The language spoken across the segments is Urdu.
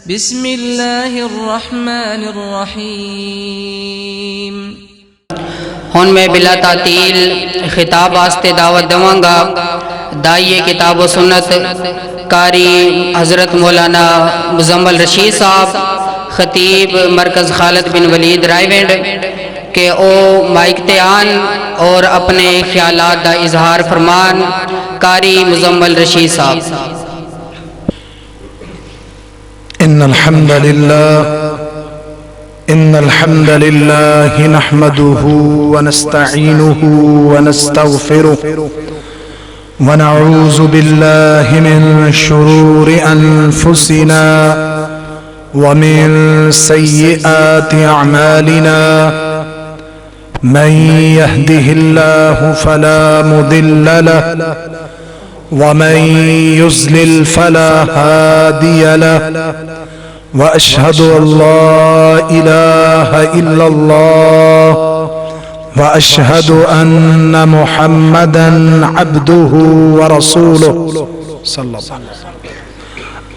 بسم اللہ الرحمن الرحیم۔ ہن میں بلا تعطیل خطاب واسطے دعوت دواں گا داعیے کتاب و سنت قاری حضرت مولانا مزمل رشید صاحب خطیب مرکز خالد بن ولید رائے ونڈ کہ او مائک تے آن اور اپنے خیالات دا اظہار فرمان۔ قاری مزمل رشید صاحب۔ إن الحمد لله نحمده ونستعينه ونستغفره ونعوذ بالله من شرور أنفسنا ومن سيئات أعمالنا من يهده الله فلا مضل له ومن يضلل فلا هادي له وأشهد أن لا إله إلا الله وأشهد أن محمدا عبده ورسوله صلى الله عليه وسلم.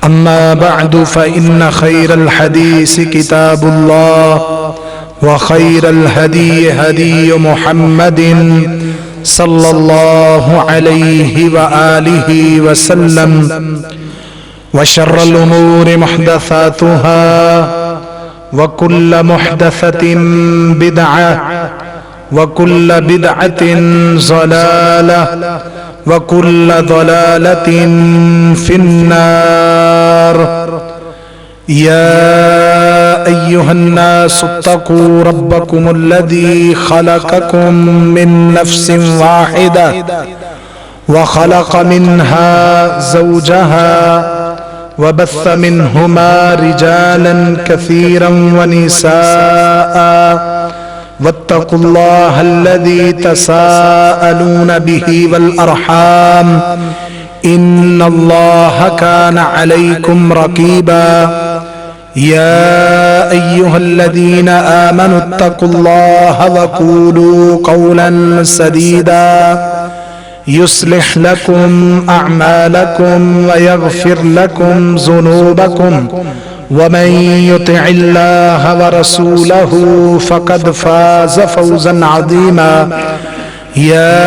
أما بعد فإن خير الحديث كتاب الله وخير الهدي هدي محمد صلى الله عليه وآله وسلم وشر الأمور محدثاتها وكل محدثة بدعة وكل بدعة ضلالة وكل ضلالة في النار. يا أيها الناس اتقوا ربكم الذي خلقكم من نفس واحدة وخلق منها زوجها وبث منهما رجالا كثيرا ونساء واتقوا الله الذي تساءلون به والأرحام إن الله كان عليكم رقيبا. يا أيها الذين آمنوا اتقوا الله وقولوا قولا سديدا يصلح لكم أعمالكم ويغفر لكم ذنوبكم ومن يطع الله ورسوله فقد فاز فوزا عظيما. يا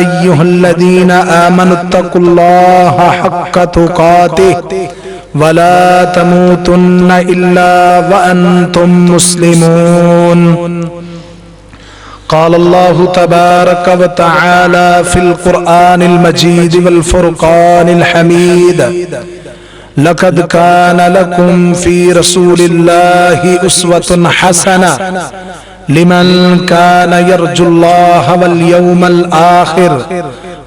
أيها الذين آمنوا اتقوا الله حق تقاته ولا تموتن إلا وأنتم مسلمون. قال الله تبارك وتعالى في القرآن المجيد والفرقان الحميد لقد كان لكم في رسول الله أسوة حسنة لمن كان يرجو الله واليوم الآخر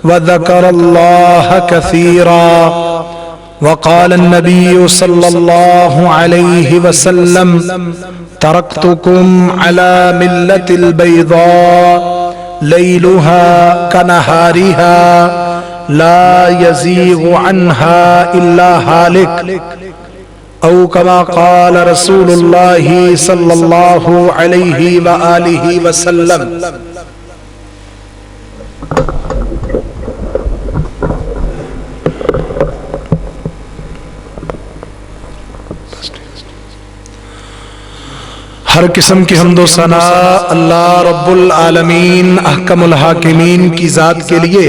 وذكر الله كثيرا. وقال النبي صلى الله عليه وسلم تركتكم على ملة البيضاء ليلها كنهارها لا يزيغ عنها إلا هالك أو كما قال رسول الله صلى الله عليه وآله وسلم. ہر قسم کی حمد و ثنا اللہ رب العالمین احکم الحاکمین کی ذات کے لیے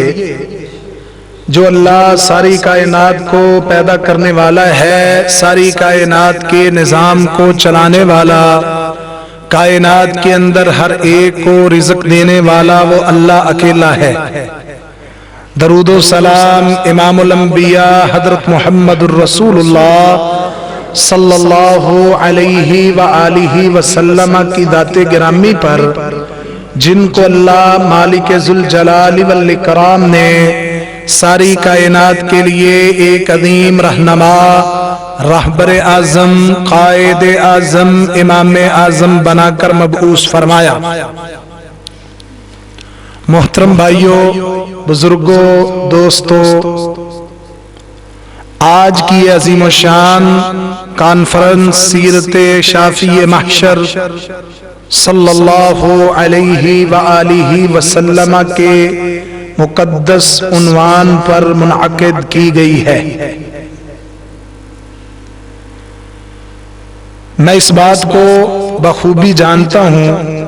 جو اللہ ساری کائنات کو پیدا کرنے والا ہے، ساری کائنات کے نظام کو چلانے والا، کائنات کے اندر ہر ایک کو رزق دینے والا وہ اللہ اکیلا ہے. درود و سلام امام الانبیاء حضرت محمد الرسول اللہ صلی اللہ علیہ وآلہ وسلم کی ذات گرامی پر جن کو اللہ مالک ذوالجلال والاکرام نے ساری کائنات کے لیے ایک عظیم رہنما، رہبر اعظم، قائد اعظم، امام اعظم بنا کر مبعوث فرمایا. محترم بھائیوں، بزرگوں، دوستوں، آج کی عظیم و شان کانفرنس سیرت شافی محشر صلی اللہ علیہ وآلہ وسلم کے مقدس عنوان پر منعقد کی گئی ہے. میں اس بات کو بخوبی جانتا ہوں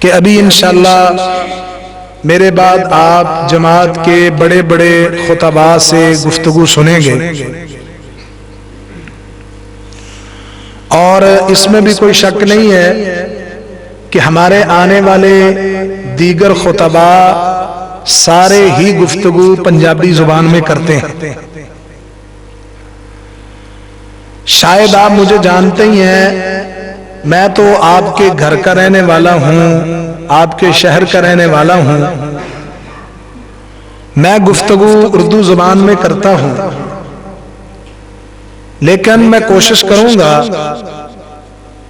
کہ ابھی انشاءاللہ میرے بعد آپ جماعت کے بڑے بڑے خطباء سے گفتگو سنیں گے، اور اس میں بھی کوئی شک نہیں ہے کہ ہمارے آنے والے دیگر خطباء سارے ہی گفتگو پنجابی زبان میں کرتے ہیں۔ شاید آپ مجھے جانتے ہی ہیں، میں تو آپ کے گھر کا رہنے والا ہوں، آپ کے شہر کا رہنے والا ہوں، میں گفتگو اردو زبان میں کرتا ہوں، لیکن میں کوشش کروں گا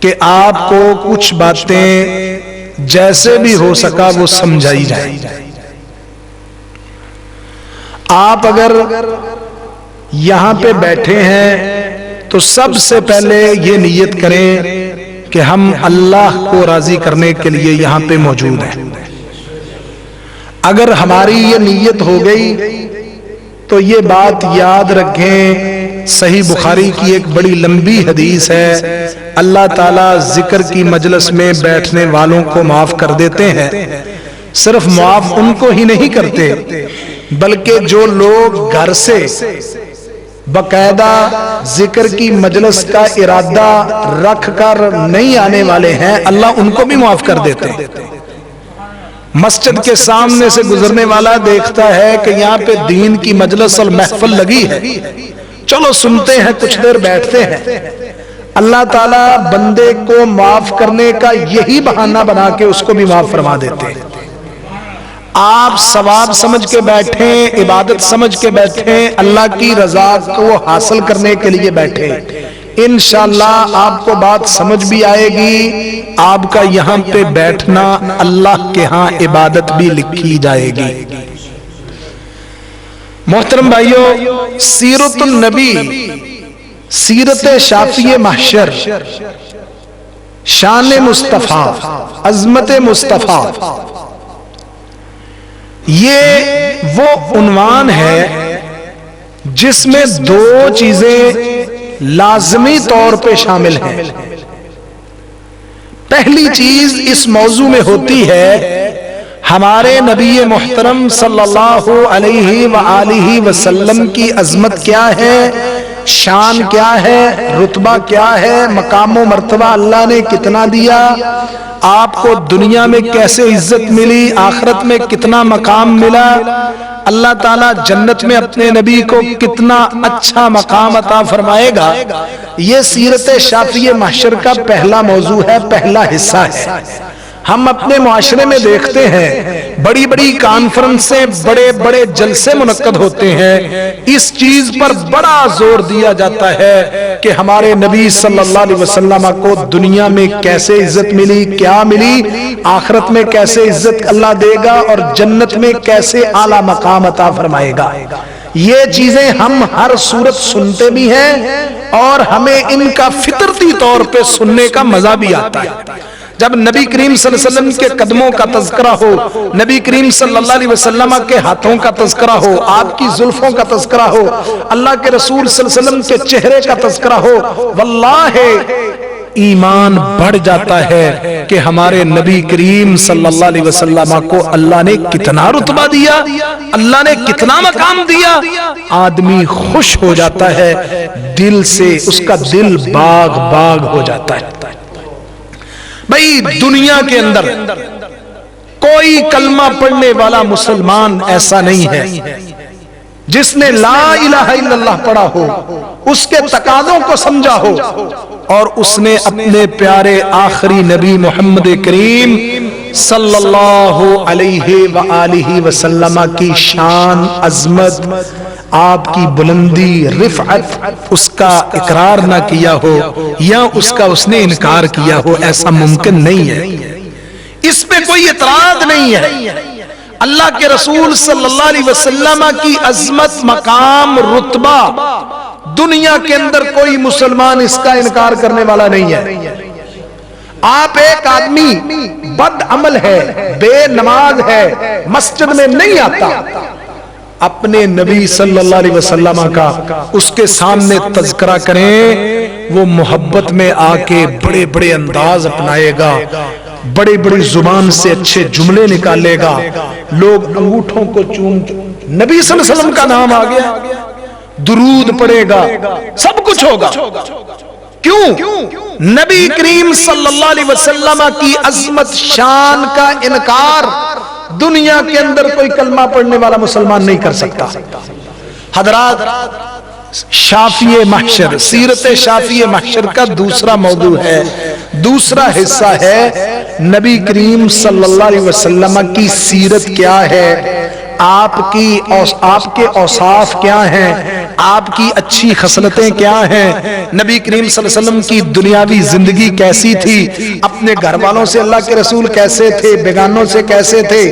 کہ آپ کو کچھ باتیں جیسے بھی ہو سکا وہ سمجھائی جائے۔ آپ اگر یہاں پہ بیٹھے ہیں تو سب سے پہلے یہ نیت کریں کہ ہم اللہ کو راضی کرنے کے لیے یہاں پہ موجود ہیں۔ اگر ہماری یہ نیت ہو گئی تو یہ بات یاد رکھیں، صحیح بخاری کی ایک بڑی لمبی حدیث ہے، اللہ تعالیٰ ذکر کی مجلس میں بیٹھنے والوں کو معاف کر دیتے ہیں۔ صرف معاف ان کو ہی نہیں کرتے بلکہ جو لوگ گھر سے باقاعدہ ذکر کی مجلس کا ارادہ رکھ کر نہیں آنے والے ہیں، اللہ ان کو بھی معاف کر دیتے ہیں۔ مسجد کے سامنے سے گزرنے والا دیکھتا ہے کہ یہاں پہ دین کی مجلس اور محفل لگی ہے، چلو سنتے ہیں، کچھ دیر بیٹھتے ہیں، اللہ تعالیٰ بندے کو معاف کرنے کا یہی بہانہ بنا کے اس کو بھی معاف فرما دیتے ہیں۔ آپ ثواب سمجھ کے بیٹھیں، عبادت سمجھ کے بیٹھیں، اللہ کی رضا کو حاصل کرنے کے لیے بیٹھیں، انشاءاللہ آپ کو بات سمجھ بھی آئے گی، آپ کا یہاں پہ بیٹھنا اللہ کے ہاں عبادت بھی لکھی جائے گی۔ محترم بھائیو، سیرت النبی، سیرت شافی محشر، شان مصطفیٰ، عظمت مصطفیٰ، یہ وہ عنوان ہے جس میں دو چیزیں لازمی طور پہ شامل ہیں۔ پہلی چیز اس موضوع میں ہوتی ہے ہمارے نبی محترم صلی اللہ علیہ وآلہ وسلم کی عظمت کیا ہے، شان کیا ہے، رتبہ کیا ہے، مقام و مرتبہ اللہ نے کتنا دیا، آپ کو دنیا میں کیسے عزت ملی، آخرت میں کتنا مقام ملا، اللہ تعالیٰ جنت میں اپنے نبی کو کتنا اچھا مقام عطا فرمائے گا۔ یہ سیرت شافی محشر کا پہلا موضوع ہے، پہلا حصہ ہے۔ ہم اپنے معاشرے میں دیکھتے ہیں بڑی بڑی کانفرنسیں، بڑے بڑے جلسے منعقد ہوتے ہیں، اس چیز پر بڑا زور دیا جاتا ہے کہ ہمارے نبی صلی اللہ علیہ وسلم کو دنیا میں کیسے عزت ملی، کیا ملی، آخرت میں کیسے عزت اللہ دے گا، اور جنت میں کیسے اعلیٰ مقام عطا فرمائے گا۔ یہ چیزیں ہم ہر صورت سنتے بھی ہیں اور ہمیں ان کا فطرتی طور پہ سننے کا مزہ بھی آتا ہے۔ جب نبی کریم صلی اللہ علیہ وسلم کے قدموں کا تذکرہ ہو، نبی کریم صلی اللہ علیہ وسلم کے ہاتھوں کا تذکرہ ہو، آپ کی زلفوں کا تذکرہ ہو، اللہ کے رسول صلی اللہ علیہ وسلم کے چہرے کا تذکرہ ہو، واللہ ایمان بڑھ جاتا ہے کہ ہمارے نبی کریم صلی اللہ علیہ وسلم کو اللہ نے کتنا رتبہ دیا، اللہ نے کتنا مقام دیا، آدمی خوش ہو جاتا ہے، دل سے اس کا دل باغ باغ ہو جاتا ہے۔ بھئی دنیا کے اندر کوئی کلمہ پڑھنے والا مسلمان ایسا نہیں ہے جس نے لا الہ الا اللہ پڑھا ہو، اس کے تقاضوں کو سمجھا ہو، اور اس نے اپنے پیارے آخری نبی محمد کریم صلی اللہ علیہ وآلہ وسلم کی شان، عظمت، آپ کی بلندی، رفعت، اس کا اقرار نہ کیا ہو یا اس کا اس نے انکار کیا ہو، ایسا ممکن نہیں ہے، اس پہ کوئی اعتراض نہیں ہے۔ اللہ کے رسول صلی اللہ علیہ وسلم کی عظمت، مقام، رتبہ، دنیا کے اندر کوئی مسلمان اس کا انکار کرنے والا نہیں ہے۔ آپ ایک آدمی بد عمل ہے، بے نماز ہے، مسجد میں نہیں آتا، اپنے نبی صلی اللہ علیہ وسلم کا اس کے سامنے تذکرہ کریں، وہ محبت میں آ کے بڑے بڑے انداز اپنائے گا، بڑی بڑی زبان سے اچھے جملے نکالے گا، لوگ انگوٹھوں کو چوم، نبی صلی اللہ علیہ وسلم کا نام آ گیا، درود پڑے گا، سب کچھ ہوگا۔ کیوں؟ نبی کریم صلی اللہ علیہ وسلم کی عظمت شان کا انکار دنیا کے اندر کوئی کلمہ پڑھنے والا مسلمان نہیں کر سکتا۔ حضرات، شافی محشر، سیرت شافی محشر کا دوسرا موضوع ہے، دوسرا حصہ ہے نبی کریم صلی اللہ علیہ وسلم کی سیرت کیا ہے، آپ کے اوصاف کیا ہیں، آپ کی اچھی خصلتیں کیا ہیں، نبی کریم صلی اللہ علیہ وسلم کی دنیاوی زندگی کیسی تھی، اپنے گھر والوں سے اللہ کے رسول کیسے تھے، بیگانوں سے کیسے تھے،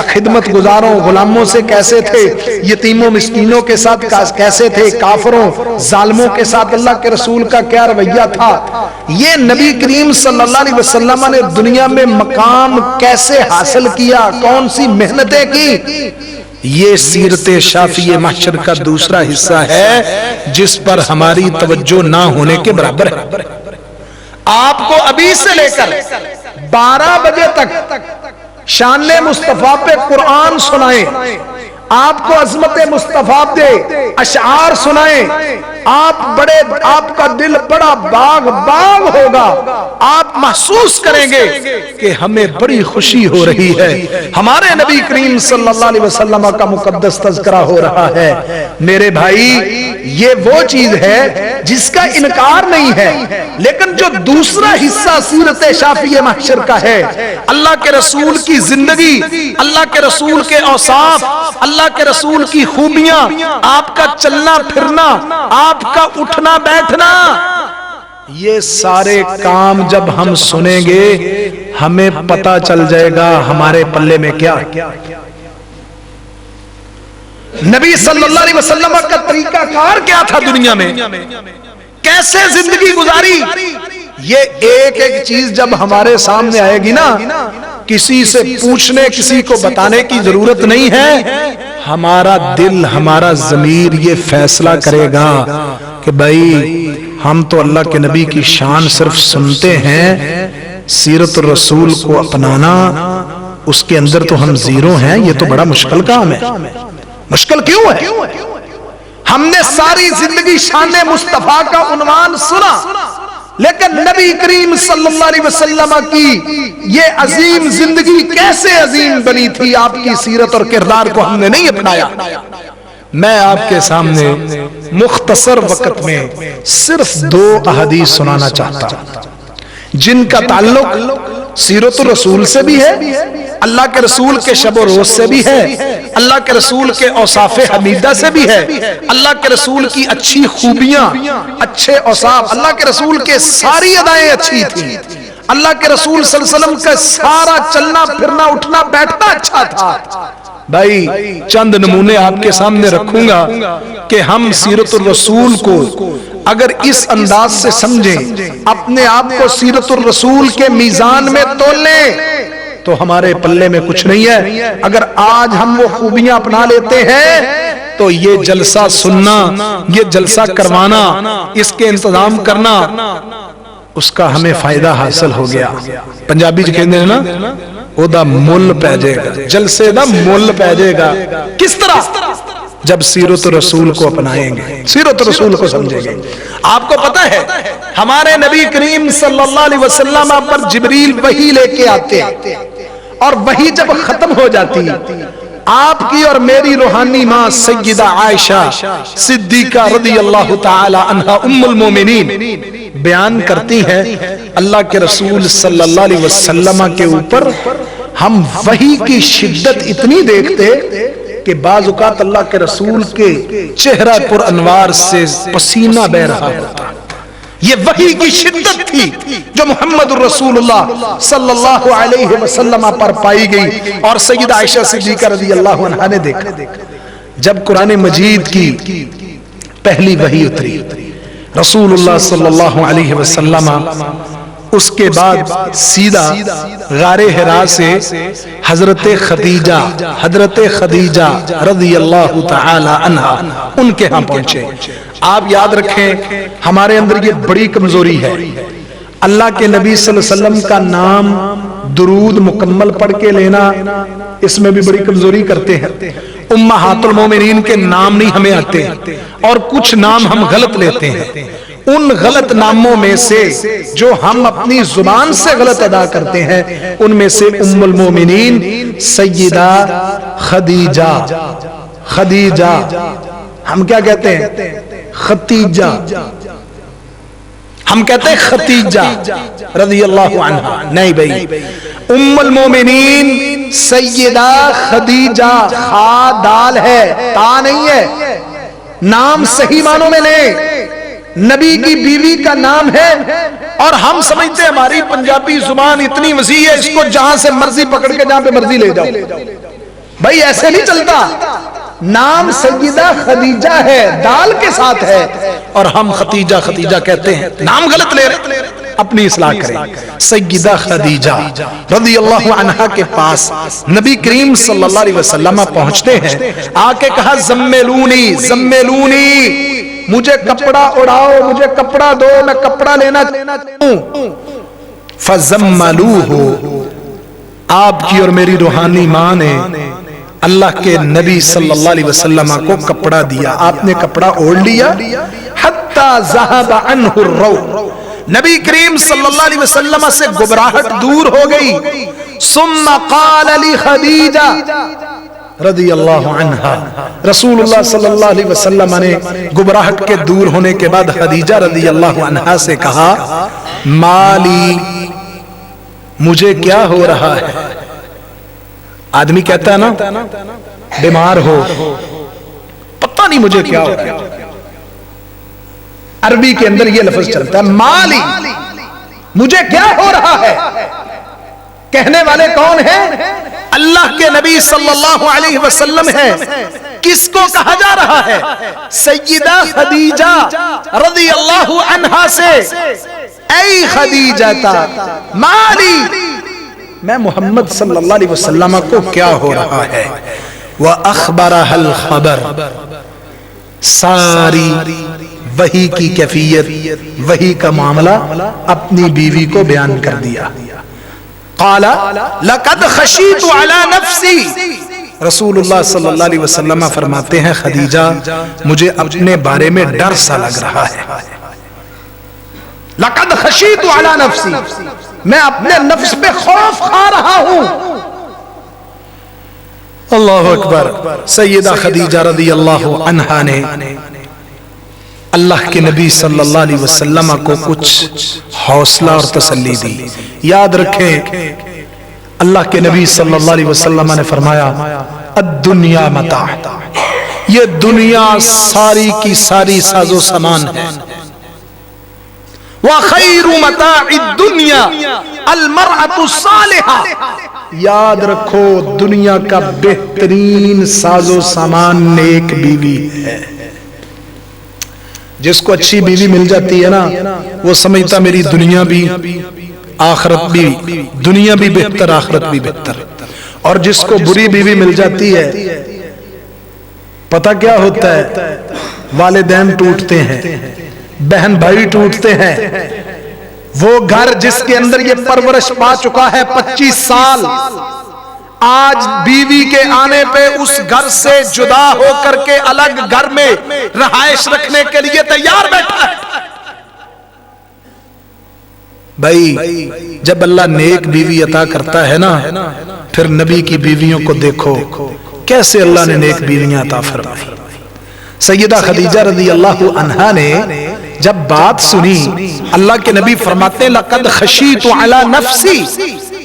خدمت گزاروں غلاموں سے کیسے تھے، یتیموں مسکینوں کے ساتھ کیسے تھے، کافروں ظالموں کے ساتھ اللہ کے رسول کا کیا رویہ تھا، یہ نبی کریم صلی اللہ علیہ وسلم نے دنیا میں مقام کیسے حاصل کیا، کون سی محنتیں کی، یہ سیرت شافی محشر کا دوسرا حصہ ہے جس پر ہماری توجہ نہ ہونے کے برابر ہے۔ آپ کو ابھی سے لے کر 12 بجے تک شان مصطفیٰ پہ قرآن سنائیں، آپ کو عظمت مصطفیٰ دے اشعار سنائیں، آپ کا دل بڑا باغ ہوگا، آپ محسوس کریں گے کہ ہمیں بڑی خوشی ہو رہی ہے، ہمارے نبی کریم صلی اللہ علیہ وسلم کا مقدس تذکرہ ہو رہا ہے۔ میرے بھائی، یہ وہ چیز ہے جس کا انکار نہیں ہے، لیکن جو دوسرا حصہ سیرت شافی محشر کا ہے، اللہ کے رسول کی زندگی، اللہ کے رسول کے اوصاف، اللہ کے رسول کی خوبیاں، آپ کا چلنا پھرنا، آپ کا اٹھنا بیٹھنا، یہ سارے کام جب ہم سنیں گے ہمیں پتا چل جائے گا ہمارے پلے میں کیا ہے۔ نبی صلی اللہ علیہ وسلم کا طریقہ کار کیا تھا، دنیا میں کیسے زندگی گزاری، یہ ایک ایک چیز جب ہمارے سامنے آئے گی نا، کسی سے پوچھنے، کسی کو بتانے کی ضرورت نہیں ہے، ہمارا دل، ہمارا ضمیر یہ فیصلہ کرے گا کہ بھائی ہم تو اللہ کے نبی کی شان صرف سنتے ہیں، سیرت الرسول کو اپنانا اس کے اندر تو ہم زیرو ہیں، یہ تو بڑا مشکل کام ہے۔ مشکل کیوں ہے؟ ہم نے ساری زندگی شان مصطفیٰ کا عنوان سنا، لیکن نبی کریم صلی اللہ علیہ وسلم کی یہ عظیم زندگی کیسے عظیم بنی تھی، آپ کی سیرت اور کردار کو ہم نے نہیں اپنایا۔ میں آپ کے سامنے مختصر وقت میں صرف 2 احادیث سنانا چاہتا ہوں جن کا تعلق سیرت الرسول سے بھی ہے، اللہ کے رسول کے شب و روز سے بھی ہے، اللہ کے رسول کے اوصاف حمیدہ سے بھی ہے، اللہ کے رسول کی اچھی خوبیاں، اچھے اوصاف، اللہ کے رسول کے ساری ادائیں اچھی تھیں، اللہ کے رسول صلی اللہ علیہ وسلم کا سارا چلنا پھرنا اٹھنا بیٹھنا اچھا تھا۔ بھائی چند نمونے آپ کے سامنے رکھوں گا کہ ہم سیرت الرسول کو اگر اس انداز سے سمجھیں، اپنے آپ کو سیرت الرسول کے میزان میں تول لیں تو ہمارے پلے میں کچھ نہیں ہے۔ اگر آج ہم وہ خوبیاں اپنا لیتے ہیں تو یہ جلسہ سننا، یہ جلسہ کروانا، اس کے انتظام کرنا، اس کا ہمیں فائدہ حاصل ہو گیا۔ پنجابی جو کہتے ہیں نا، او دا مل پہ جائے گا، جلسے دا مل پہ جائے گا۔ کس طرح؟ جب سیرت رسول کو اپنائیں گے، سیرت رسول کو سمجھیں گے۔ آپ کو پتہ ہے ہمارے نبی کریم صلی اللہ علیہ وسلم پر جبریل وحی لے کے آتے ہیں، اور وحی جب ختم ہو جاتی، آپ کی اور میری روحانی ماں سیدہ عائشہ صدیقہ رضی اللہ تعالی عنہا ام المومنین بیان کرتی ہیں، اللہ کے رسول صلی اللہ علیہ وسلم کے اوپر ہم وحی کی شدت اتنی دیکھتے کہ بعض اوقات اللہ کے رسول کے چہرہ پر انوار سے پسینہ بہ رہا ہوتا۔ یہ وحی کی شدت تھی جو محمد الرسول اللہ صلی اللہ علیہ وسلم پر پائی گئی، اور سیدہ عائشہ صدیقہ رضی اللہ عنہا نے دیکھا جب قرآن مجید کی پہلی وحی اتری، رسول اللہ صلی اللہ علیہ وسلم اس کے بعد سیدھا غار حرا سے حضرت خدیجہ رضی اللہ تعالی عنہا ان کے ہاں پہنچے۔ آپ یاد رکھیں ہمارے اندر یہ بڑی کمزوری ہے، اللہ کے نبی صلی اللہ علیہ وسلم کا نام درود مکمل پڑھ کے لینا، اس میں بھی بڑی کمزوری کرتے ہیں۔ امہات المومنین کے نام نہیں ہمیں آتے اور کچھ نام ہم غلط لیتے ہیں۔ ان غلط ناموں میں سے جو ہم اپنی زبان سے غلط ادا کرتے ہیں ان میں سے ام المومنین سیدہ خدیجہ ہم کیا کہتے ہیں؟ ختیجہ، ہم کہتے ہیں ختیجہ رضی اللہ عنہا، نہیں بھائی، ام المومنین سیدہ خدیجہ، خا دال ہے تا نہیں ہے، نام صحیح معنوں میں لیں، نبی کی بیوی کا نام ہے۔ اور ہم سمجھتے ہیں ہماری پنجابی زبان اتنی وسیع ہے، اس کو جہاں سے مرضی پکڑ کے جہاں پہ مرضی لے جاؤ، بھائی ایسے نہیں چلتا۔ نام سیدہ خدیجہ ہے، دال کے ساتھ ہے، اور ہم ختیجہ کہتے ہیں، نام غلط لے رہے، اپنی اصلاح کریں۔ سیدہ خدیجہ رضی اللہ عنہا کے پاس نبی کریم صلی اللہ علیہ وسلم پہنچتے ہیں، آ کے کہا زمیلونی، مجھے کپڑا اڑاؤ، مجھے کپڑا دو، میں کپڑا لینا چاہتا ہوں۔ فزملوہ، آپ کی اور میری روحانی ماں نے اللہ کے نبی صلی اللہ علیہ وسلم کو کپڑا دیا، آپ نے کپڑا اوڑھ لیا، حتی ذہب عنہ الرو، نبی کریم صلی اللہ علیہ وسلم سے گبراہٹ دور ہو گئی۔ ثم قال لخدیجہ رضی اللہ عنہا، رسول اللہ صلی اللہ علیہ وسلم نے گبراہٹ کے دور ہونے کے بعد خدیجہ رضی اللہ عنہا سے کہا، مالی، مجھے کیا ہو رہا ہے؟ آدمی کہتا ہے نا بیمار ہو، پتہ نہیں مجھے کیا ہو رہا ہے، عربی کے اندر یہ لفظ چلتا ہے، مالی، مجھے کیا ہو رہا ہے؟ کہنے والے کون ہیں؟ اللہ کے نبی صلی اللہ علیہ وسلم ہے۔ کس کو کہا جا رہا ہے؟ سیدہ خدیجہ رضی اللہ عنہا سے، اے خدیجہ مالی، میں محمد صلی اللہ علیہ وسلم کو کیا ہو رہا ہے؟ وَأَخْبَرَهَا الْخَبَرِ، ساری وحی کی کیفیت، وحی کا معاملہ اپنی بیوی کو بیان کر دیا۔ قال لقد خشیت علی نفسی، رسول اللہ صلی اللہ علیہ وسلم فرماتے ہیں خدیجہ مجھے اپنے بارے میں ڈر سا لگ رہا ہے، لقد خشیت علی نفسی، میں اپنے نفس پہ خوف کھا رہا ہوں۔ اللہ اکبر۔ سیدہ خدیجہ رضی اللہ عنہا نے اللہ کے نبی صلی اللہ علیہ وسلم کو کچھ حوصلہ اور تسلی دی۔ یاد رکھیں اللہ کے نبی صلی اللہ علیہ وسلم نے فرمایا الدنیا متاع، یہ دنیا ساری کی ساری ساز و سامان ہے، وَخَيْرُ مَتَاعِ الدُّنْيَا الْمَرْأَةُ الصَّالِحَةُ، یاد رکھو دنیا کا بہترین ساز و سامان نیک بیوی ہے۔ جس کو اچھی بیوی مل جاتی ہے نا وہ سمجھتا میری دنیا بھی آخرت بھی، دنیا بھی بہتر آخرت بھی بہتر۔ اور جس کو بری بیوی مل جاتی ہے پتہ کیا ہوتا ہے؟ والدین ٹوٹتے ہیں، بہن بھائی ٹوٹتے ہیں۔ وہ گھر جس کے اندر یہ پرورش پا چکا ہے 25 سال، آج بیوی کے آنے پہ اس گھر سے جدا ہو کر کے الگ گھر میں رہائش رکھنے کے لیے تیار بیٹھا ہے۔ بھائی جب اللہ نیک بیوی عطا کرتا ہے نا، پھر نبی کی بیویوں کو دیکھو کیسے اللہ نے نیک بیویاں عطا فرمائی۔ سیدہ خدیجہ رضی اللہ عنہا نے جب بات سنی، اللہ کے نبی فرماتے لقد خشیت علی نفسی،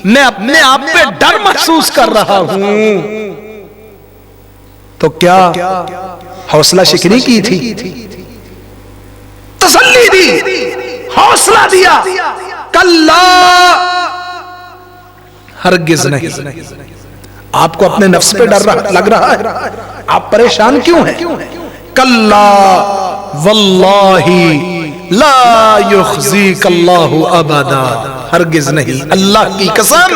میں اپنے آپ پہ ڈر محسوس کر رہا ہوں۔ تو کیا حوصلہ شکنی کی تھی؟ تسلی دی، حوصلہ دیا، کلا، ہرگز نہیں۔ آپ کو اپنے نفس پہ ڈر لگ رہا ہے؟ آپ پریشان کیوں ہیں؟ کلا واللہ لا یخزیک اللہ ابدا، ہرگز نہیں، اللہ کی قسم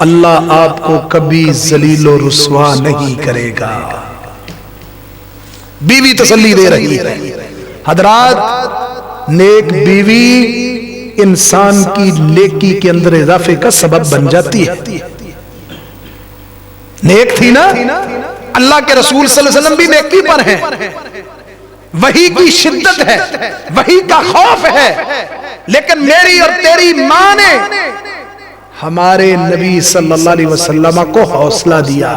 اللہ آپ کو کبھی ذلیل و رسوا نہیں کرے گا۔ بیوی تسلی دے رہی ہے۔ حضرات، نیک بیوی انسان کی نیکی کے اندر اضافے کا سبب بن جاتی ہے۔ نیک تھی نا، اللہ کے رسول صلی اللہ علیہ وسلم بھی نیکی پر ہیں، وحی کی شدت ہے، وحی کا خوف ہے، لیکن میری اور تیری ماں نے ہمارے نبی صلی اللہ علیہ وسلم کو حوصلہ دیا،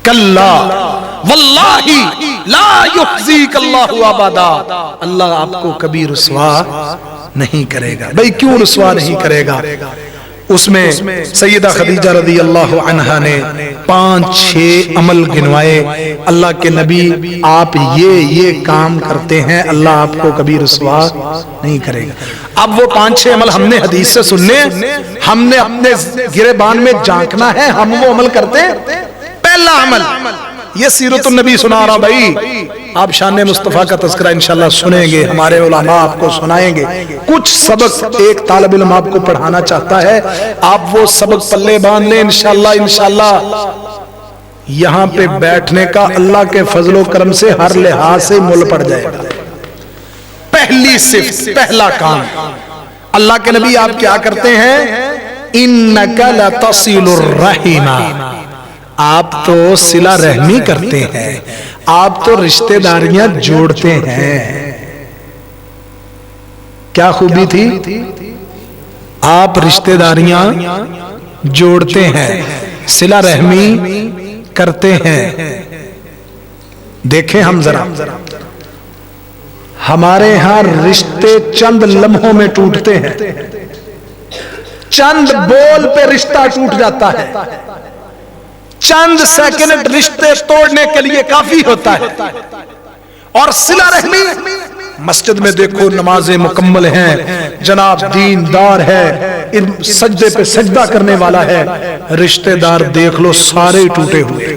کلا واللہ لا یخزیک اللہ ابدا، اللہ آپ کو کبھی رسوا نہیں کرے گا۔ بھئی کیوں رسوا نہیں کرے گا؟ اس میں سیدہ خدیجہ رضی اللہ عنہا نے 5-6 عمل گنوائے، اللہ کے نبی آپ یہ کام کرتے ہیں، اللہ آپ کو کبھی رسوا نہیں کرے گا۔ اب وہ 5-6 عمل ہم نے حدیث سے سننے، ہم نے اپنے گریبان میں جھانکنا ہے، ہم وہ عمل کرتے ہیں۔ پہلا عمل، یہ سیرت النبی سنا رہا بھائی، آپ شان مصطفیٰ کا تذکرہ انشاءاللہ سنیں گے، ہمارے علماء آپ کو سنائیں گے، کچھ سبق ایک طالب علم آپ کو پڑھانا چاہتا ہے، آپ وہ سبق پلے باندھ لیں انشاءاللہ یہاں پہ بیٹھنے کا اللہ کے فضل و کرم سے ہر لحاظ سے مول پڑ جائے گا۔ پہلی صفت، پہلا کام، اللہ کے نبی آپ کیا کرتے ہیں؟ اِنَّكَ لَتَصِلُ الرَّحِمَ، آپ تو صلہ رحمی کرتے ہیں، آپ تو رشتہ داریاں جوڑتے ہیں۔ کیا خوبی تھی؟ آپ رشتہ داریاں جوڑتے ہیں، صلہ رحمی کرتے ہیں۔ دیکھیں ہم ذرا، ہمارے ہاں رشتے چند لمحوں میں ٹوٹتے ہیں، چند بول پہ رشتہ ٹوٹ جاتا ہے، چند سیکنڈ رشتے توڑنے کے لیے کافی ہوتا ہے۔ اور صلہ رحمی، مسجد میں دیکھو نمازیں مکمل ہیں، جناب دیندار ہے، سجدے پہ سجدہ کرنے والا ہے، رشتہ دار دیکھ لو سارے ٹوٹے ہوئے،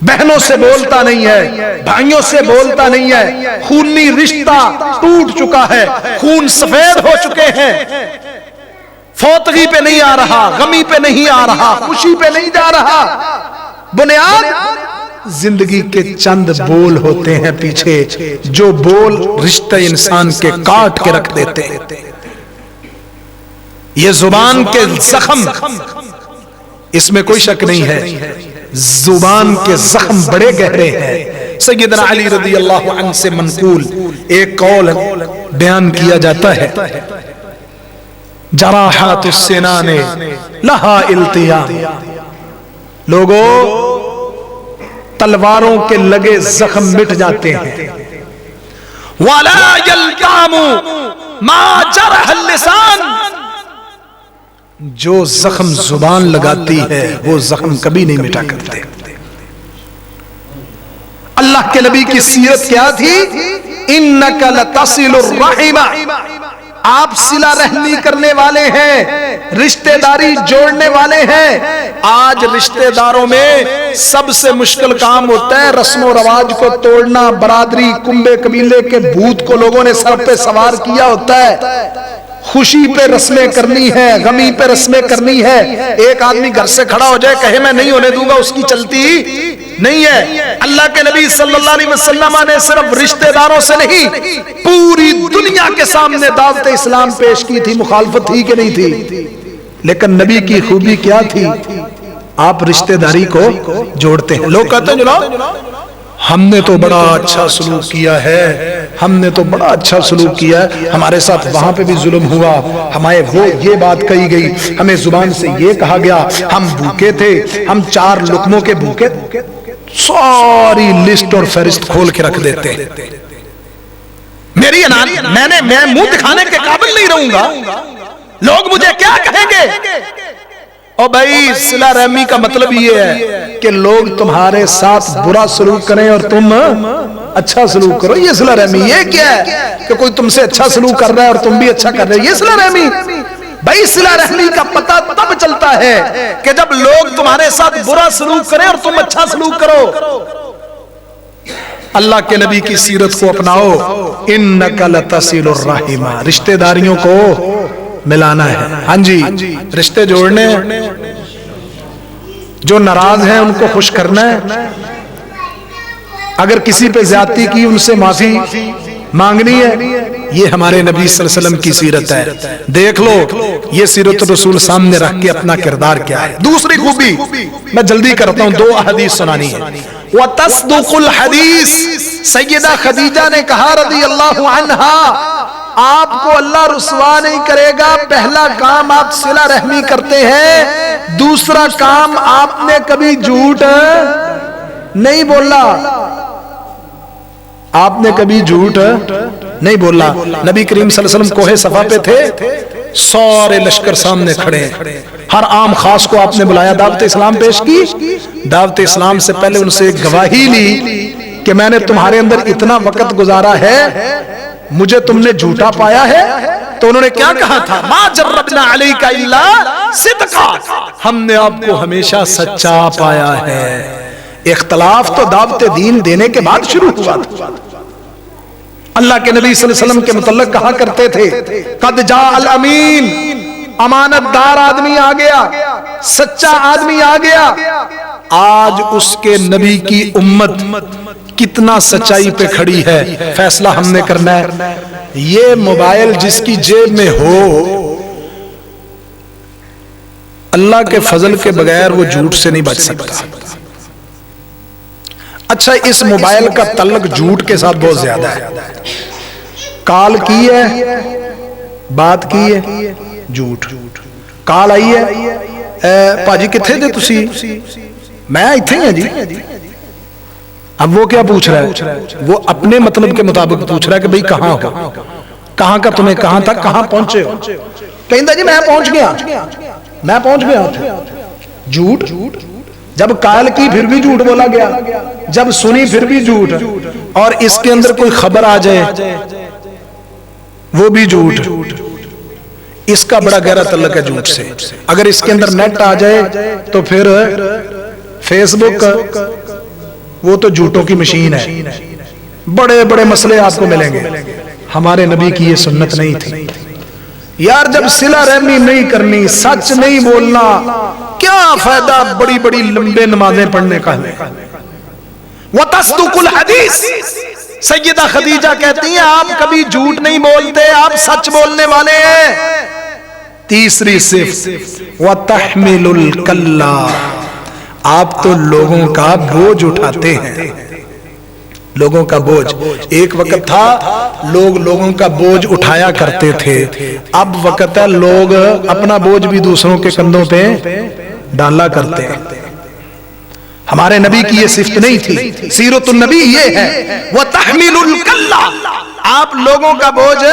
بہنوں سے بولتا نہیں ہے، بھائیوں سے بولتا نہیں ہے، خونی رشتہ ٹوٹ چکا ہے، خون سفید ہو چکے ہیں، فوتگی پہ نہیں آ رہا، غمی پہ نہیں آ رہا، خوشی پہ نہیں جا رہا۔ بنیاد زندگی کے چند بول ہوتے ہیں پیچھے، جو بول رشتہ انسان کے کاٹ کے رکھ دیتے ہیں۔ یہ زبان کے زخم، اس میں کوئی شک نہیں ہے، زبان کے زخم بڑے گہرے ہیں۔ سیدنا علی رضی اللہ عنہ سے منقول ایک قول بیان کیا جاتا ہے، جراحات السنان لہا التیام، لوگوں تلواروں کے لگے زخم مٹ جاتے ہیں، وَلَا يَلْتَامُ مَا جَرَحَ اللِّسَانِ، جو زخم زبان لگاتی ہے وہ زخم کبھی نہیں مٹا کرتے۔ اللہ کے نبی کی سیرت کیا تھی؟ اِنَّكَ لَتَصِلُ الرَّحِمَ، آپ صلہ رحمی کرنے والے ہیں، رشتہ داری جوڑنے والے ہیں۔ آج رشتہ داروں میں سب سے مشکل کام ہوتا ہے رسم و رواج کو توڑنا، برادری کنبے قبیلے کے بھوت کو لوگوں نے سر پہ سوار کیا ہوتا ہے، خوشی پہ رسمیں کرنی ہے، غمی پہ رسمیں کرنی ہے۔ ایک آدمی گھر سے کھڑا ہو جائے کہے میں نہیں ہونے دوں گا، اس کی چلتی نہیں ہے۔ اللہ کے نبی صلی اللہ علیہ وسلم نے صرف رشتہ داروں سے نہیں، پوری دنیا کے سامنے دعوت اسلام پیش کی تھی، مخالفت تھی کہ نہیں تھی؟ لیکن نبی کی خوبی کیا تھی؟ آپ رشتہ داری کو جوڑتے ہیں۔ لوگ کہتے ہیں جناب ہم نے تو بڑا اچھا سلوک کیا ہے، ہم نے تو بڑا اچھا سلوک کیا ہے، ہمارے ساتھ وہاں پہ بھی ظلم ہوا، ہمیں وہ یہ بات کہی گئی، ہمیں زبان سے یہ کہا گیا، ہم بھوکے تھے، ہم 4 لقموں کے بھوکے، ساری لسٹ اور فہرست کھول کے رکھ دیتے ہیں۔ میں منہ دکھانے کے قابل نہیں رہوں گا، لوگ مجھے کیا کہیں گے؟ اور بھائی صلہ رحمی کا مطلب یہ ہے کہ لوگ تمہارے ساتھ برا سلوک کریں اور تم اچھا سلوک کرو، یہ صلہ رحمی۔ یہ کیا ہے کہ کوئی تم سے اچھا سلوک کر رہا ہے اور تم بھی اچھا کر رہے ہیں، یہ صلہ رحمی۔ بھائی صلہ رحمی کا پتہ تب چلتا ہے کہ جب لوگ تمہارے ساتھ برا سلوک کریں اور تم اچھا سلوک کرو۔ اللہ کے نبی کی سیرت کو اپناؤ. انک لتصل الرحم، رشتہ داریوں کو ملانا ہے. ہاں جی، رشتے جوڑنے ہیں. جو ناراض ہیں ان کو خوش کرنا ہے. اگر کسی پہ زیادتی کی ان سے معافی مانگنی ہے. یہ ہمارے نبی صلی اللہ علیہ وسلم کی سیرت ہے. دیکھ لو یہ سیرت الرسول سامنے رکھ کے اپنا کردار کیا ہے. دوسری خوبی میں جلدی کرتا ہوں، 2 احادیث سنانی ہے. وَتَصْدُقُ الْحَدِيث، سیدہ خدیجہ نے کہا رضی اللہ عنہا، آپ کو اللہ رسوا نہیں کرے گا. پہلا کام آپ صلہ رحمی کرتے ہیں، دوسرا کام آپ نے کبھی جھوٹ نہیں بولا. آپ نے کبھی جھوٹ نہیں بولا. نبی کریم صلی اللہ علیہ وسلم کوہ صفا پہ تھے، سارے لشکر سامنے کھڑے ہیں. ہر عام خاص کو آپ نے بلایا، دعوت اسلام پیش کی. دعوت اسلام سے پہلے ان سے ایک گواہی لی کہ میں نے تمہارے اندر اتنا وقت گزارا ہے، مجھے تم نے جھوٹا پایا ہے. تو انہوں نے کیا کہا تھا؟ ما جربنا علیک الا صدقا، ہم نے آپ کو ہمیشہ سچا پایا ہے. اختلاف تو دعوت دین دینے کے بعد شروع ہوا تھا. اللہ کے نبی صلی اللہ علیہ وسلم کے متعلق کہا کرتے تھے قد جاء الامین، امانت دار آدمی آ گیا، سچا آدمی آ گیا. آج اس کے نبی کی امت کتنا سچائی پہ کھڑی ہے، فیصلہ ہم نے کرنا ہے. یہ موبائل جس کی جیب میں ہو، اللہ کے فضل کے بغیر وہ جھوٹ سے نہیں بچ سکتا. اچھا، اس موبائل کا تعلق جھوٹ کے ساتھ بہت زیادہ ہے. کال کی ہے، بات کی ہے، جھوٹ. کال آئی ہے، پاجی کتھے دے تسی؟ میں ایتھے ہی ہوں جی. اب وہ کیا پوچھ رہا ہے؟ وہ اپنے مطلب کے مطابق پوچھ رہا ہے کہ بھئی کہاں ہو، کہاں کا تمہیں کہاں تک، کہاں پہنچے ہو؟ کہندہ جی میں پہنچ گیا. جھوٹ. جب کال کی پھر بھی جھوٹ بولا گیا، جب سنی پھر بھی جھوٹ، اور اس کے اندر کوئی خبر آ جائے وہ بھی جھوٹ. اس کا بڑا گہرا تعلق ہے جھوٹ سے. اگر اس کے اندر نیٹ آ جائے تو پھر فیس بک وہ تو جھوٹوں کی مشین ہے. بڑے بڑے مسئلے آپ کو ملیں گے. ہمارے نبی کی یہ سنت نہیں تھی. یار جب صلہ رحمی نہیں کرنی، سچ نہیں بولنا، کیا فائدہ بڑی بڑی لمبے نمازیں پڑھنے کا ہے. وَتَصْدُقُ الْحَدِيث، سیدہ خدیجہ کہتی ہیں آپ کبھی جھوٹ نہیں بولتے، آپ سچ بولنے والے ہیں. تیسری صفت وَتَحْمِلُ الْكَلَّ، آپ تو لوگوں کا بوجھ اٹھاتے ہیں. لوگوں کا بوجھ. ایک وقت تھا لوگ لوگوں کا بوجھ اٹھایا کرتے تھے، اب وقت ہے لوگ اپنا بوجھ بھی دوسروں کے کندھوں پہ ڈالا کرتے ہیں. ہمارے نبی کی یہ صفت نہیں تھی. سیرت النبی یہ ہے وَتَحْمِلُ الْكَلَّ، آپ لوگوں کا بوجھ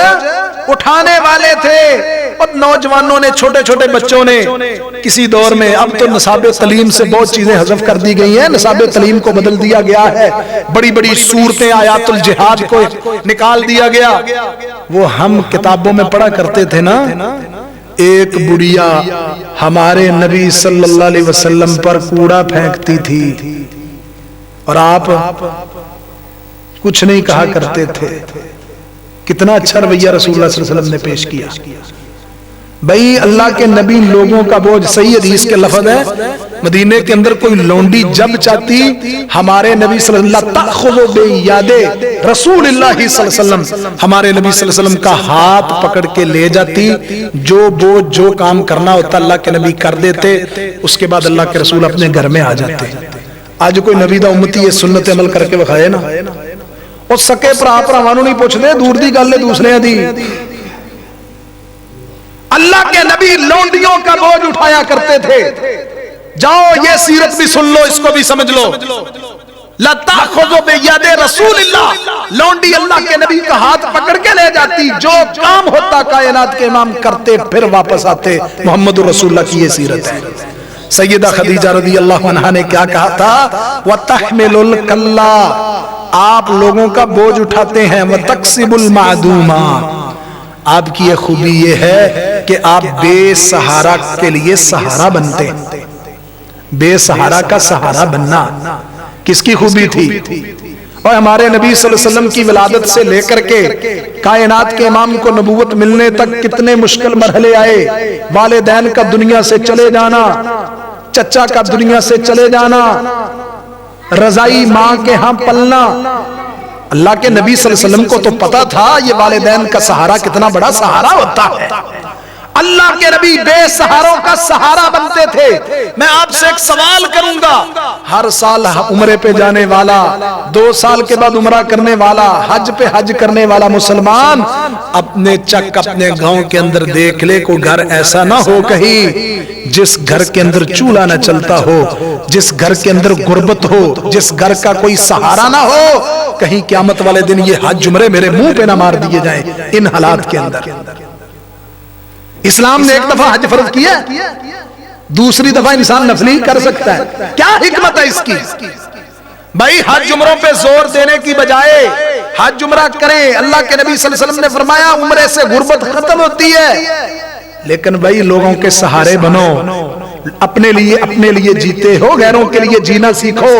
اٹھانے والے تھے. اور نوجوانوں نے، چھوٹے چھوٹے بچوں نے کسی دور میں، اب تو نصاب تعلیم سے بہت چیزیں حذف کر دی گئی ہیں، نصاب تعلیم کو بدل دیا گیا ہے، بڑی بڑی صورتیں آیات الجہاد کو نکال دیا گیا. وہ ہم کتابوں میں پڑھا کرتے تھے نا، ایک بڑھیا ہمارے نبی صلی اللہ علیہ وسلم پر کوڑا پھینکتی تھی اور آپ کچھ نہیں کہا کرتے تھے. کتنا اچھا رویہ رسول اللہ صلی اللہ علیہ وسلم نے پیش کیا. بھئی اللہ کے نبی لوگوں کا بوجھ، صحیح حدیث کے لفظ ہے، مدینے کے اندر کوئی لونڈی جب چاہتی ہمارے نبی صلی اللہ علیہ وسلم تأخذ بیاد رسول اللہ صلی اللہ علیہ وسلم، ہمارے نبی صلی اللہ علیہ وسلم کا ہاتھ پکڑ کے لے جاتی. جو بوجھ جو کام کرنا ہوتا اللہ کے نبی کر دیتے، اس کے بعد اللہ کے رسول اپنے گھر میں آ جاتے. آج کوئی نبی دا امتی یہ سنت عمل کر کے بخائے نا، اور سکے پراوانوں نہیں پوچھ دے، دور دی گل ہے دوسرے دی. اللہ کے نبی لونڈیوں کا بوجھ اٹھایا کرتے تھے. جاؤ یہ سیرت بھی سن لو، اس کو بھی سمجھ لو. لا تأخذ بیاد رسول اللہ، لونڈی اللہ کے نبی کا ہاتھ پکڑ کے لے جاتی، جو کام ہوتا کائنات کے امام کرتے پھر واپس آتے. محمد رسول اللہ کی یہ سیرت ہے. سیدہ خدیجہ رضی اللہ عنہا نے کیا کہا تھا؟ وَتَحْمِلُ الْكَلَّ، آپ لوگوں کا بوجھ اٹھاتے ہیں. وَتَقْسِبُ الْمَعْدُومَ، آپ کی یہ خوبی یہ ہے کہ آپ بے سہارا کے لیے سہارا بنتے ہیں. بے سہارا کا سہارا بننا کس کی خوبی تھی؟ اور ہمارے نبی صلی اللہ علیہ وسلم کی ولادت سے لے کر کے کائنات کے امام کو نبوت ملنے تک کتنے مشکل مرحلے آئے. والدین کا دنیا سے چلے جانا، چچا کا دنیا سے چلے جانا، رضائی ماں کے ہاں پلنا. اللہ کے نبی صلی اللہ علیہ وسلم کو تو پتا تھا یہ والدین کا سہارا کتنا بڑا سہارا ہوتا ہے. اللہ کے نبی بے سہاروں کا سہارا بنتے تھے. میں آپ سے ایک سوال کروں گا، ہر سال عمرے پہ جانے والا، 2 سال کے بعد عمرہ کرنے والا، حج پہ حج کرنے والا مسلمان اپنے چک اپنے گاؤں کے اندر دیکھ لے کوئی گھر ایسا نہ ہو کہیں جس گھر کے اندر چولہا نہ چلتا ہو، جس گھر کے اندر غربت ہو، جس گھر کا کوئی سہارا نہ ہو. کہیں قیامت والے دن یہ حج عمرے میرے منہ پہ نہ مار دیے جائیں ان حالات کے اندر. اسلام نے ایک دفعہ حج فرض کیا، دوسری دفعہ انسان نفلی کر سکتا ہے. کیا حکمت ہے اس کی؟ بھائی حج عمروں پہ زور دینے کی بجائے حج عمرہ کریں. اللہ کے نبی صلی اللہ علیہ وسلم نے فرمایا عمرے سے غربت ختم ہوتی ہے. لیکن بھائی لوگوں کے سہارے بنو، اپنے لیے جیتے ہو، غیروں کے لیے جینا سیکھو.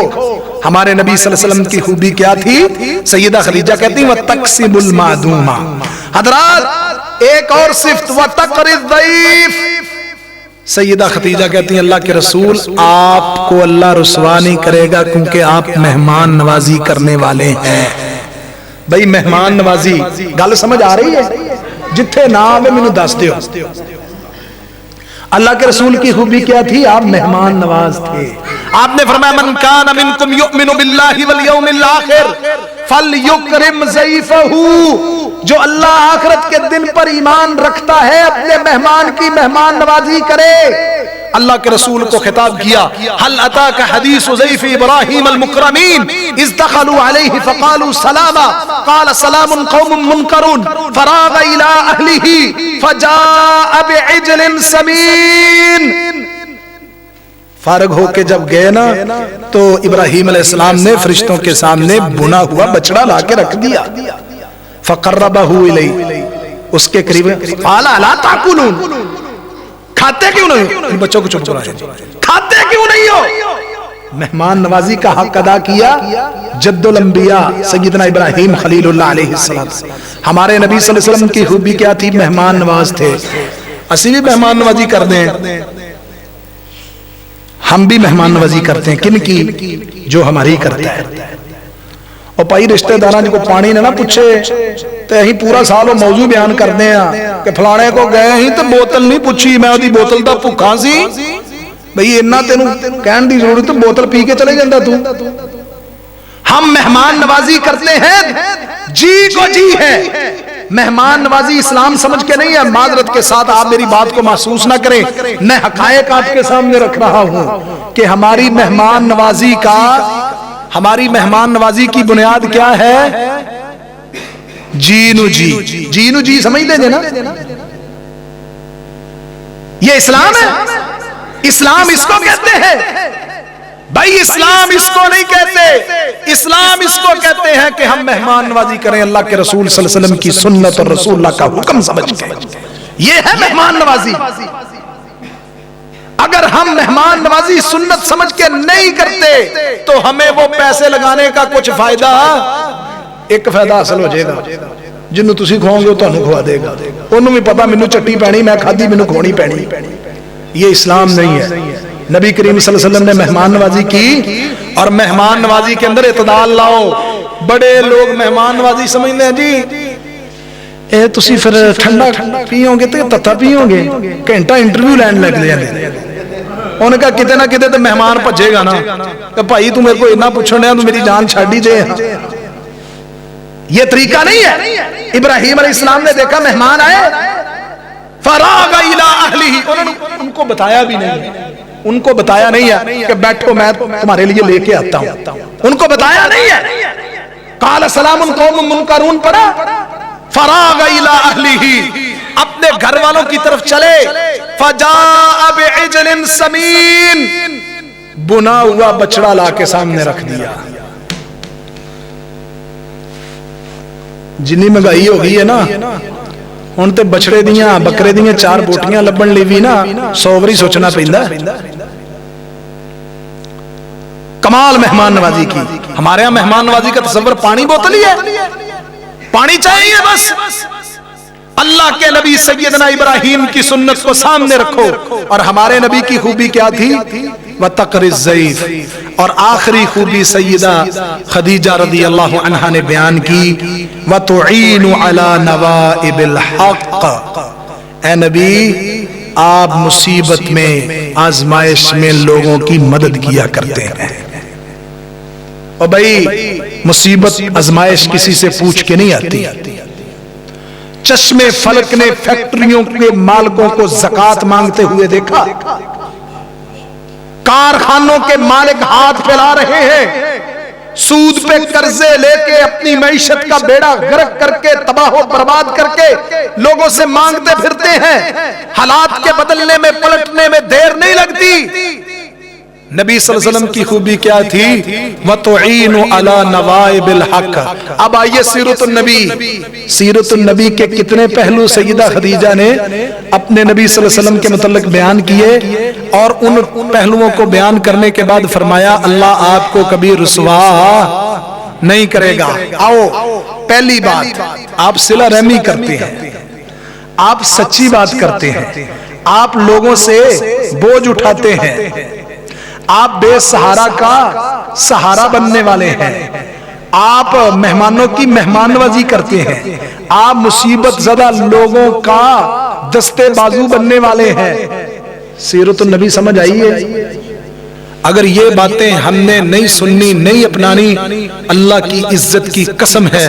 ہمارے نبی صلی اللہ علیہ وسلم کی خوبی کیا تھی؟ سیدہ خدیجہ کہتی ہیں وَتَقْسِمُ الْمَعْدُومَ. حضرات ایک اور صفت وَتَقْرِ الضَّيْفِ. سیدہ خدیجہ کہتی ہیں اللہ کے رسول آپ کو اللہ رسوا نہیں کرے گا کیونکہ آپ مہمان نوازی کرنے والے ہیں. بھئی مہمان نوازی گل سمجھ آ رہی ہے؟ جتھے نہ آوے مینوں دس دیو. اللہ کے رسول کی خوبی کیا تھی؟ آپ مہمان نواز تھے. آپ نے فرمایا من کان منکم یؤمن باللہ والیوم الاخر فلیکرم ضیفہ. جو اللہ آخرت کے دن پر ایمان رکھتا ہے اپنے مہمان کی مہمان نوازی کرے. اللہ کے رسول کو خطاب کیا هل اتاک حدیث ضیف ابراہیم المکرمین اذ دخلوا علیہ فقالوا سلاما قال سلام قوم منکرون فراغ الى اہلہ فجاء بعجل سمین. فارغ ہو کے جب گئے نا تو ابراہیم علیہ السلام نے فرشتوں کے سامنے بنا ہوا بچڑا لا کے رکھ دیا. فقربہ الیہ اس کے قریب قال الا تاکلون. کھاتے کیوں نہیں؟ ان بچوں کو چپ کرایا. کھاتے کیوں نہیں ہو؟ مہمان نوازی کا حق ادا کیا. جد الانبیاء سیدنا ابراہیم خلیل اللہ علیہ السلام. ہمارے نبی صلی اللہ علیہ وسلم کی خوبی کیا تھی؟ مہمان نواز تھے. اسی بھی مہمان نوازی کر دیں، ہم بھی مہمان نوازی کرتے ہیں. کن کی؟ جو ہماری کرتا ہے. اور پائی رشتہ داران کو پانی نہ پوچھے تو یہی پورا سال وہ موضوع بیان کرتے ہیں کہ فلانے کو گئے ہی تو بوتل نہیں پوچھی، میں دی بوتل دا بھوکا سی. بھئی اتنا تینوں کہن دی ضرورت تو بوتل پی کے چلے جاندہ تو. ہم مہمان نوازی کرتے ہیں، جی کو جی ہے. مہمان نوازی اسلام سمجھ کے نہیں ہے. معذرت کے ساتھ آپ میری بات کو محسوس نہ کریں، میں حقائق آپ کے سامنے رکھ رہا ہوں کہ ہماری مہمان نوازی کی بنیاد کیا ہے؟ جینو جی سمجھ دیں نا. یہ اسلام ہے. اسلام اس کو کہتے ہیں. بھائی اسلام اس کو نہیں کہتے. اسلام اس کو کہتے ہیں کہ ہم مہمان نوازی کریں اللہ کے رسول صلی اللہ علیہ وسلم کی سنت اور رسول اللہ کا حکم سمجھ کے. یہ ہے مہمان نوازی. اگر ہم مہمان نوازی سنت سمجھ کے نہیں کرتے تو ہمیں وہ پیسے لگانے کا کچھ فائدہ، ایک فائدہ حاصل ہو جائے گا، جنہوں تسی کھواؤ گے وہ تانوں کھوا دے گا. انہوں بھی پتا مینوں چٹی پینی، میں کھادی مینوں کھوانی پینی. یہ اسلام نہیں ہے. نبی کریم صلی اللہ علیہ وسلم نے مہمان نوازی کی، اور مہمان نوازی کے اندر اعتدال لاؤ. بڑے لوگ مہمان نوازی سمجھتے ہیں جی اے تسی پھر ٹھنڈا پیو گے تو تتا پیو گے، گھنٹہ انٹرویو لین لگ جاندے. انہوں نے کہا کتے نہ کتے تو مہمان بھجے گا نا کہ بھائی تو میرے کو اتنا پوچھنے ہیں تو میری جان چھاڑ ہی دے. یہ طریقہ نہیں ہے. ابراہیم علیہ السلام نے دیکھا مہمان آئے، فراغ الی اہلہ. ان کو بتایا بھی نہیں ہے کہ بیٹھو میں تمہارے لیے لے کے آتا ہوں. ان کو بتایا نہیں ہے. قال سلام قوم منکرون پڑھا. فراغ الی اہلہ، اپنے گھر والوں کی طرف چلے. فجاء بعجل سمین، بنا ہوا بچڑا لا کے سامنے رکھ دیا. جنی مہنگائی ہو گئی ہے نا، ہن تے بچڑے دیاں بکرے دیاں 4 بوٹیاں لبن لی بھی نا 100 واری سوچنا پیندا. کمال مہمان نوازی کی. ہمارے ہاں مہمان نوازی کا تصور پانی بوتل ہی ہے, پانی چاہیے بس. اللہ کے نبی سیدنا ابراہیم کی سنت کو سامنے رکھو. اور ہمارے نبی کی خوبی کیا تھی؟ وَتَقْرِ الضَّيْفِ. اور آخری خوبی سیدہ خدیجہ رضی اللہ عنہا نے بیان کی, وَتُعِينُ عَلَى نَوَائِبِ الْحَقِّ. اے نبی آپ مصیبت میں, آزمائش میں لوگوں کی مدد کیا کرتے ہیں. اور بھائی مصیبت آزمائش کسی سے پوچھ کے نہیں آتی. چشمے فلک نے فیکٹریوں کے مالکوں کو زکوٰۃ مانگتے ہوئے دیکھا. کارخانوں کے مالک ہاتھ پھیلا رہے ہیں, سود پہ قرضے لے کے اپنی معیشت کا بیڑا غرق کر کے, تباہ و برباد کر کے لوگوں سے مانگتے پھرتے ہیں. حالات کے بدلنے میں, پلٹنے میں دیر نہیں لگتی. نبی صلی اللہ علیہ وسلم کی خوبی کیا تھی؟ وَتُعِينُ عَلَى نَوَائِبِ الْحَقِّ. اب آئیے سیرت النبی. سیرت النبی کے کتنے پہلو سیدہ خدیجہ نے اپنے نبی صلی اللہ علیہ وسلم کے متعلق بیان کیے, اور ان پہلوؤں کو بیان کرنے کے بعد فرمایا اللہ آپ کو کبھی رسوا نہیں کرے گا. آؤ, پہلی بات, آپ صلہ رحمی کرتے ہیں, آپ سچی بات کرتے ہیں, آپ لوگوں سے بوجھ اٹھاتے ہیں, آپ بے سہارا کا سہارا بننے والے ہیں, آپ مہمانوں کی مہمان نوازی کرتے ہیں, آپ مصیبت زدہ لوگوں کا دستے بازو بننے والے ہیں. سیرت النبی سمجھ آئی ہے؟ اگر یہ باتیں ہم نے نہیں سننی, نہیں اپنانی, اللہ کی عزت کی قسم ہے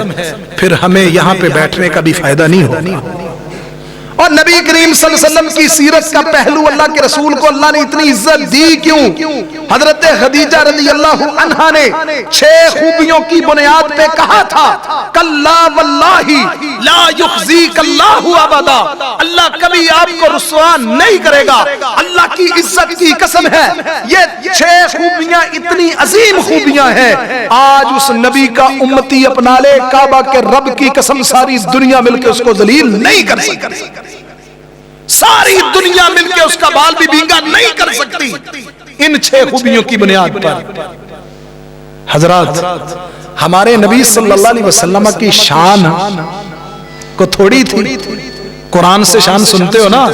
پھر ہمیں یہاں پہ بیٹھنے کا بھی فائدہ نہیں ہوگا. اور نبی کریم صلی اللہ علیہ وسلم کی سیرت کا پہلو, اللہ کے رسول کو اللہ نے اتنی عزت دی کیوں؟ حضرت خدیجہ رضی اللہ عنہا نے 6 خوبیوں کی بنیاد پہ کہا تھا, کلا واللہ لا یخزیک اللہ ابدا. اللہ کبھی آپ کو رسوا نہیں کرے گا, اللہ کی عزت کی قسم ہے. یہ 6 خوبیاں اتنی عظیم خوبیاں ہیں, آج اس نبی کا امتی اپنا لے, کعبہ کے رب کی قسم ساری دنیا مل کے اس کو ذلیل نہیں کر سکتی. ساری دنیا مل کے اس کا بال بھی بینگا نہیں کر سکتی ان 6 خوبیوں کی بنیاد پر. حضرات, ہمارے نبی صلی اللہ علیہ وسلم کی شان کو تھوڑی تھی. قرآن سے شان سنتے ہو نا,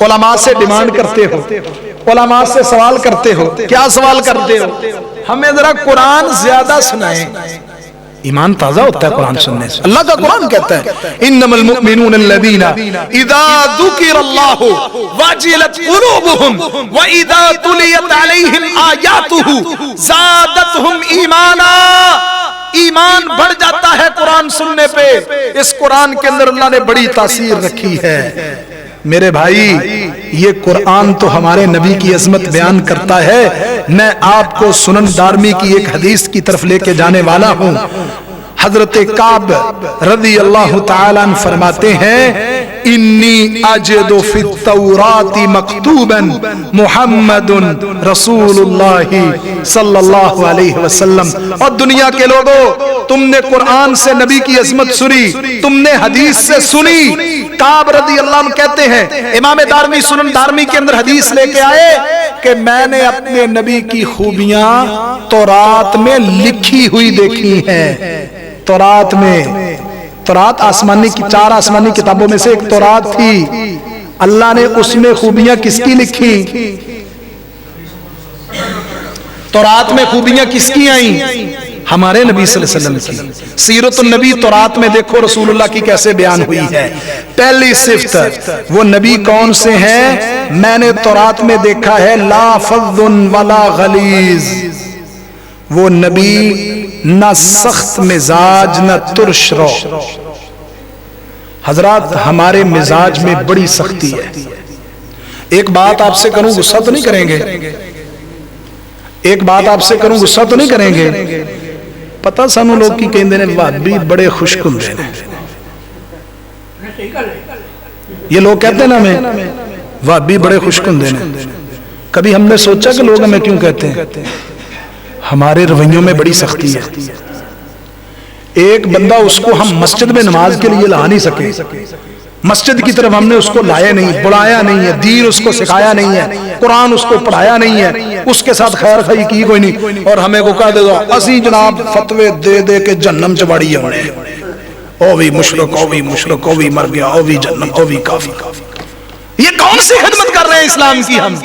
علماء سے ڈیمانڈ کرتے ہو, علماء سے سوال کرتے ہو, کیا سوال کرتے ہو؟ ہمیں ذرا قرآن زیادہ سنائیں. ایمان تازہ ہوتا ہے قرآن سننے سے. اللہ کا قرآن کہتا ہے انما المؤمنون الذین اذا ذکر اللہ وجلت قلوبهم واذا تلیت علیہم آیاتہ زادتہم ایمانا. ایمان بڑھ جاتا ہے قرآن سننے پہ. اس قرآن کے اندر اللہ نے بڑی تاثیر رکھی ہے. میرے بھائی, یہ قرآن تو ہمارے نبی کی عظمت بیان کرتا ہے. میں آپ کو سنن دارمی کی ایک حدیث کی طرف لے کے جانے والا ہوں. حضرت کعب رضی اللہ تعالیٰ عنہ فرماتے ہیں انی اجد فی التورات مکتوبا محمد رسول اللہ صلی اللہ علیہ وسلم. اور دنیا کے لوگوں, تم نے قرآن سے نبی کی عظمت سنی, تم نے حدیث سے سنی. کعب رضی اللہ عنہ کہتے ہیں, امام دارمی سنن دارمی کے اندر حدیث لے کے آئے کہ میں نے اپنے نبی کی خوبیاں تورات میں لکھی ہوئی دیکھی ہیں. تورات میں, تورات آسمانی کی 4 آسمانی کتابوں میں سے ایک تورات تھی. اللہ نے اس میں خوبیاں کس کی لکھی؟ تورات میں خوبیاں کس کی آئیں؟ ہمارے نبی صلی اللہ علیہ وسلم کی. سیرت النبی تورات میں دیکھو رسول اللہ کی کیسے بیان ہوئی ہے. پہلی صفت, وہ نبی کون سے ہیں؟ میں نے تورات میں دیکھا ہے لا فظ ولا غلیظ. وہ نبی نہ سخت مزاج نہ ترش رو. حضرات, ہمارے مزاج میں بڑی سختی ہے. ایک بات آپ سے کروں, غصہ تو نہیں کریں گے؟ ایک بات آپ سے کروں, غصہ تو نہیں کریں گے؟ پتہ سانو لوگ کی کہیں دینے وہابی بڑے خوشک ہوندے نے. یہ لوگ کہتے ہیں نا ہمیں وہابی بڑے خوشک ہوندے نے. کبھی ہم نے سوچا کہ لوگ ہمیں کیوں کہتے ہیں؟ ہمارے رویوں میں بڑی سختی ہے. ایک بندہ اس کو ہم مسجد میں نماز کے لیے لا نہیں سکے, مسجد کی طرف ہم نے اس کو لایا نہیں، بلایا نہیں ہے، دین اس کو سکھایا نہیں ہے، قرآن اس کو پڑھایا نہیں ہے، اس کے ساتھ خیر خی کی کوئی نہیں، اور ہمیں کو کہہ دے گا اسی جناب فتوے دے دے کے جہنم چباڑی ہے انہیں، او بھی مشرک، او بھی مشرک، او بھی مر گیا، او بھی جہنم، او بھی کافی۔ یہ کون سی خدمت کر رہے ہیں اسلام کی ہم؟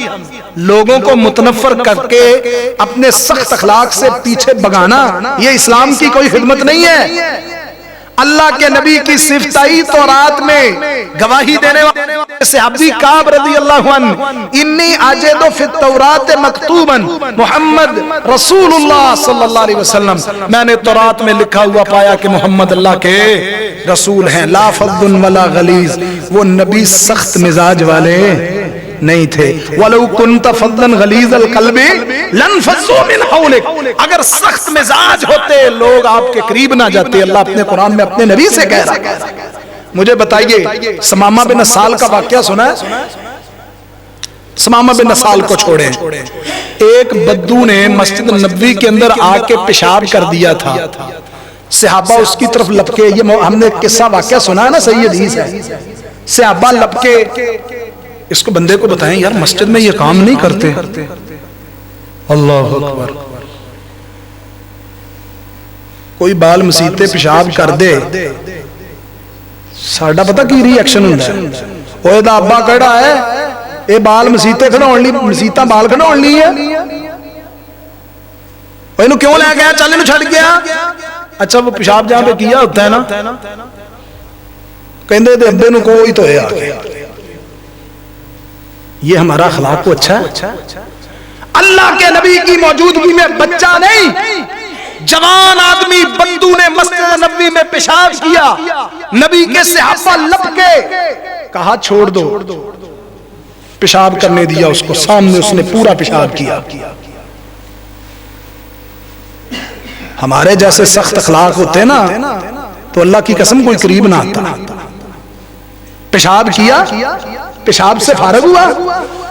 لوگوں کو متنفر کر کے اپنے سخت اخلاق سے پیچھے بگانا، یہ اسلام کی کوئی خدمت نہیں ہے۔ اللہ کے نبی کی صفتائی تورات میں گواہی دینے والے صحابی کعب رضی اللہ عنہ، انی اجد فی التورات مکتوبا محمد رسول اللہ صلی اللہ علیہ وسلم، میں نے تورات میں لکھا ہوا پایا کہ محمد اللہ کے رسول ہیں، لا فظ ولا غلیظ، وہ نبی سخت مزاج والے نہیں تھے، وَلَوْ كُنْتَ فَضًّا غَلِيظَ الْقَلْبِ لَانفَضُّوا مِنْ حَوْلِكَ، اگر سخت مزاج ہوتے لوگ آپ کے قریب نہ جاتے۔ اللہ اپنے قرآن میں اپنے نبی سے کہہ رہا ہے۔ مجھے بتائیے سمامہ بن اسال کا واقعہ سنا ہے؟ سمامہ بن اسال کو چھوڑیں، ایک بدو نے مسجد نبوی کے اندر آ کے پیشاب کر دیا تھا، صحابہ اس کی طرف لپکے، یہ ہم نے قصہ واقعہ سنا ہے نا، صحیح حدیث ہے، صحابہ لپکے اس کو بندے کو بتائیں یار مسجد میں یہ کام نہیں کرتے۔ اللہ اکبر، کوئی بال مسیتے پیشاب کر دے ساڈا پتہ کی ری ایکشن ہوندا ہے، اوے دا ابا کہڑا ہے اے بال مسیتے کھڑاون لی، مسیتاں بال کھڑاون لی ہے، اوے اینو کیوں لے گیا، چل اینو چھڈ گیا۔ اچھا وہ پیشاب جہاں پہ کیا ہوتا ہے نا، کہندے تے ابے نو کوئی تو ہے آ کے، یہ ہمارا اخلاق کو اچھا ہے؟ اللہ کے نبی کی موجودگی میں بچہ نہیں، جوان آدمی بدو نے مسجد نبوی میں پیشاب کیا، نبی کے صحابہ لپکے، کہا چھوڑ دو، پیشاب کرنے دیا اس کو، سامنے اس نے پورا پیشاب کیا۔ ہمارے جیسے سخت اخلاق ہوتے نا تو اللہ کی قسم کوئی قریب نہ آتا۔ پیشاب کیا، پیشاب سے فارغ ہوا،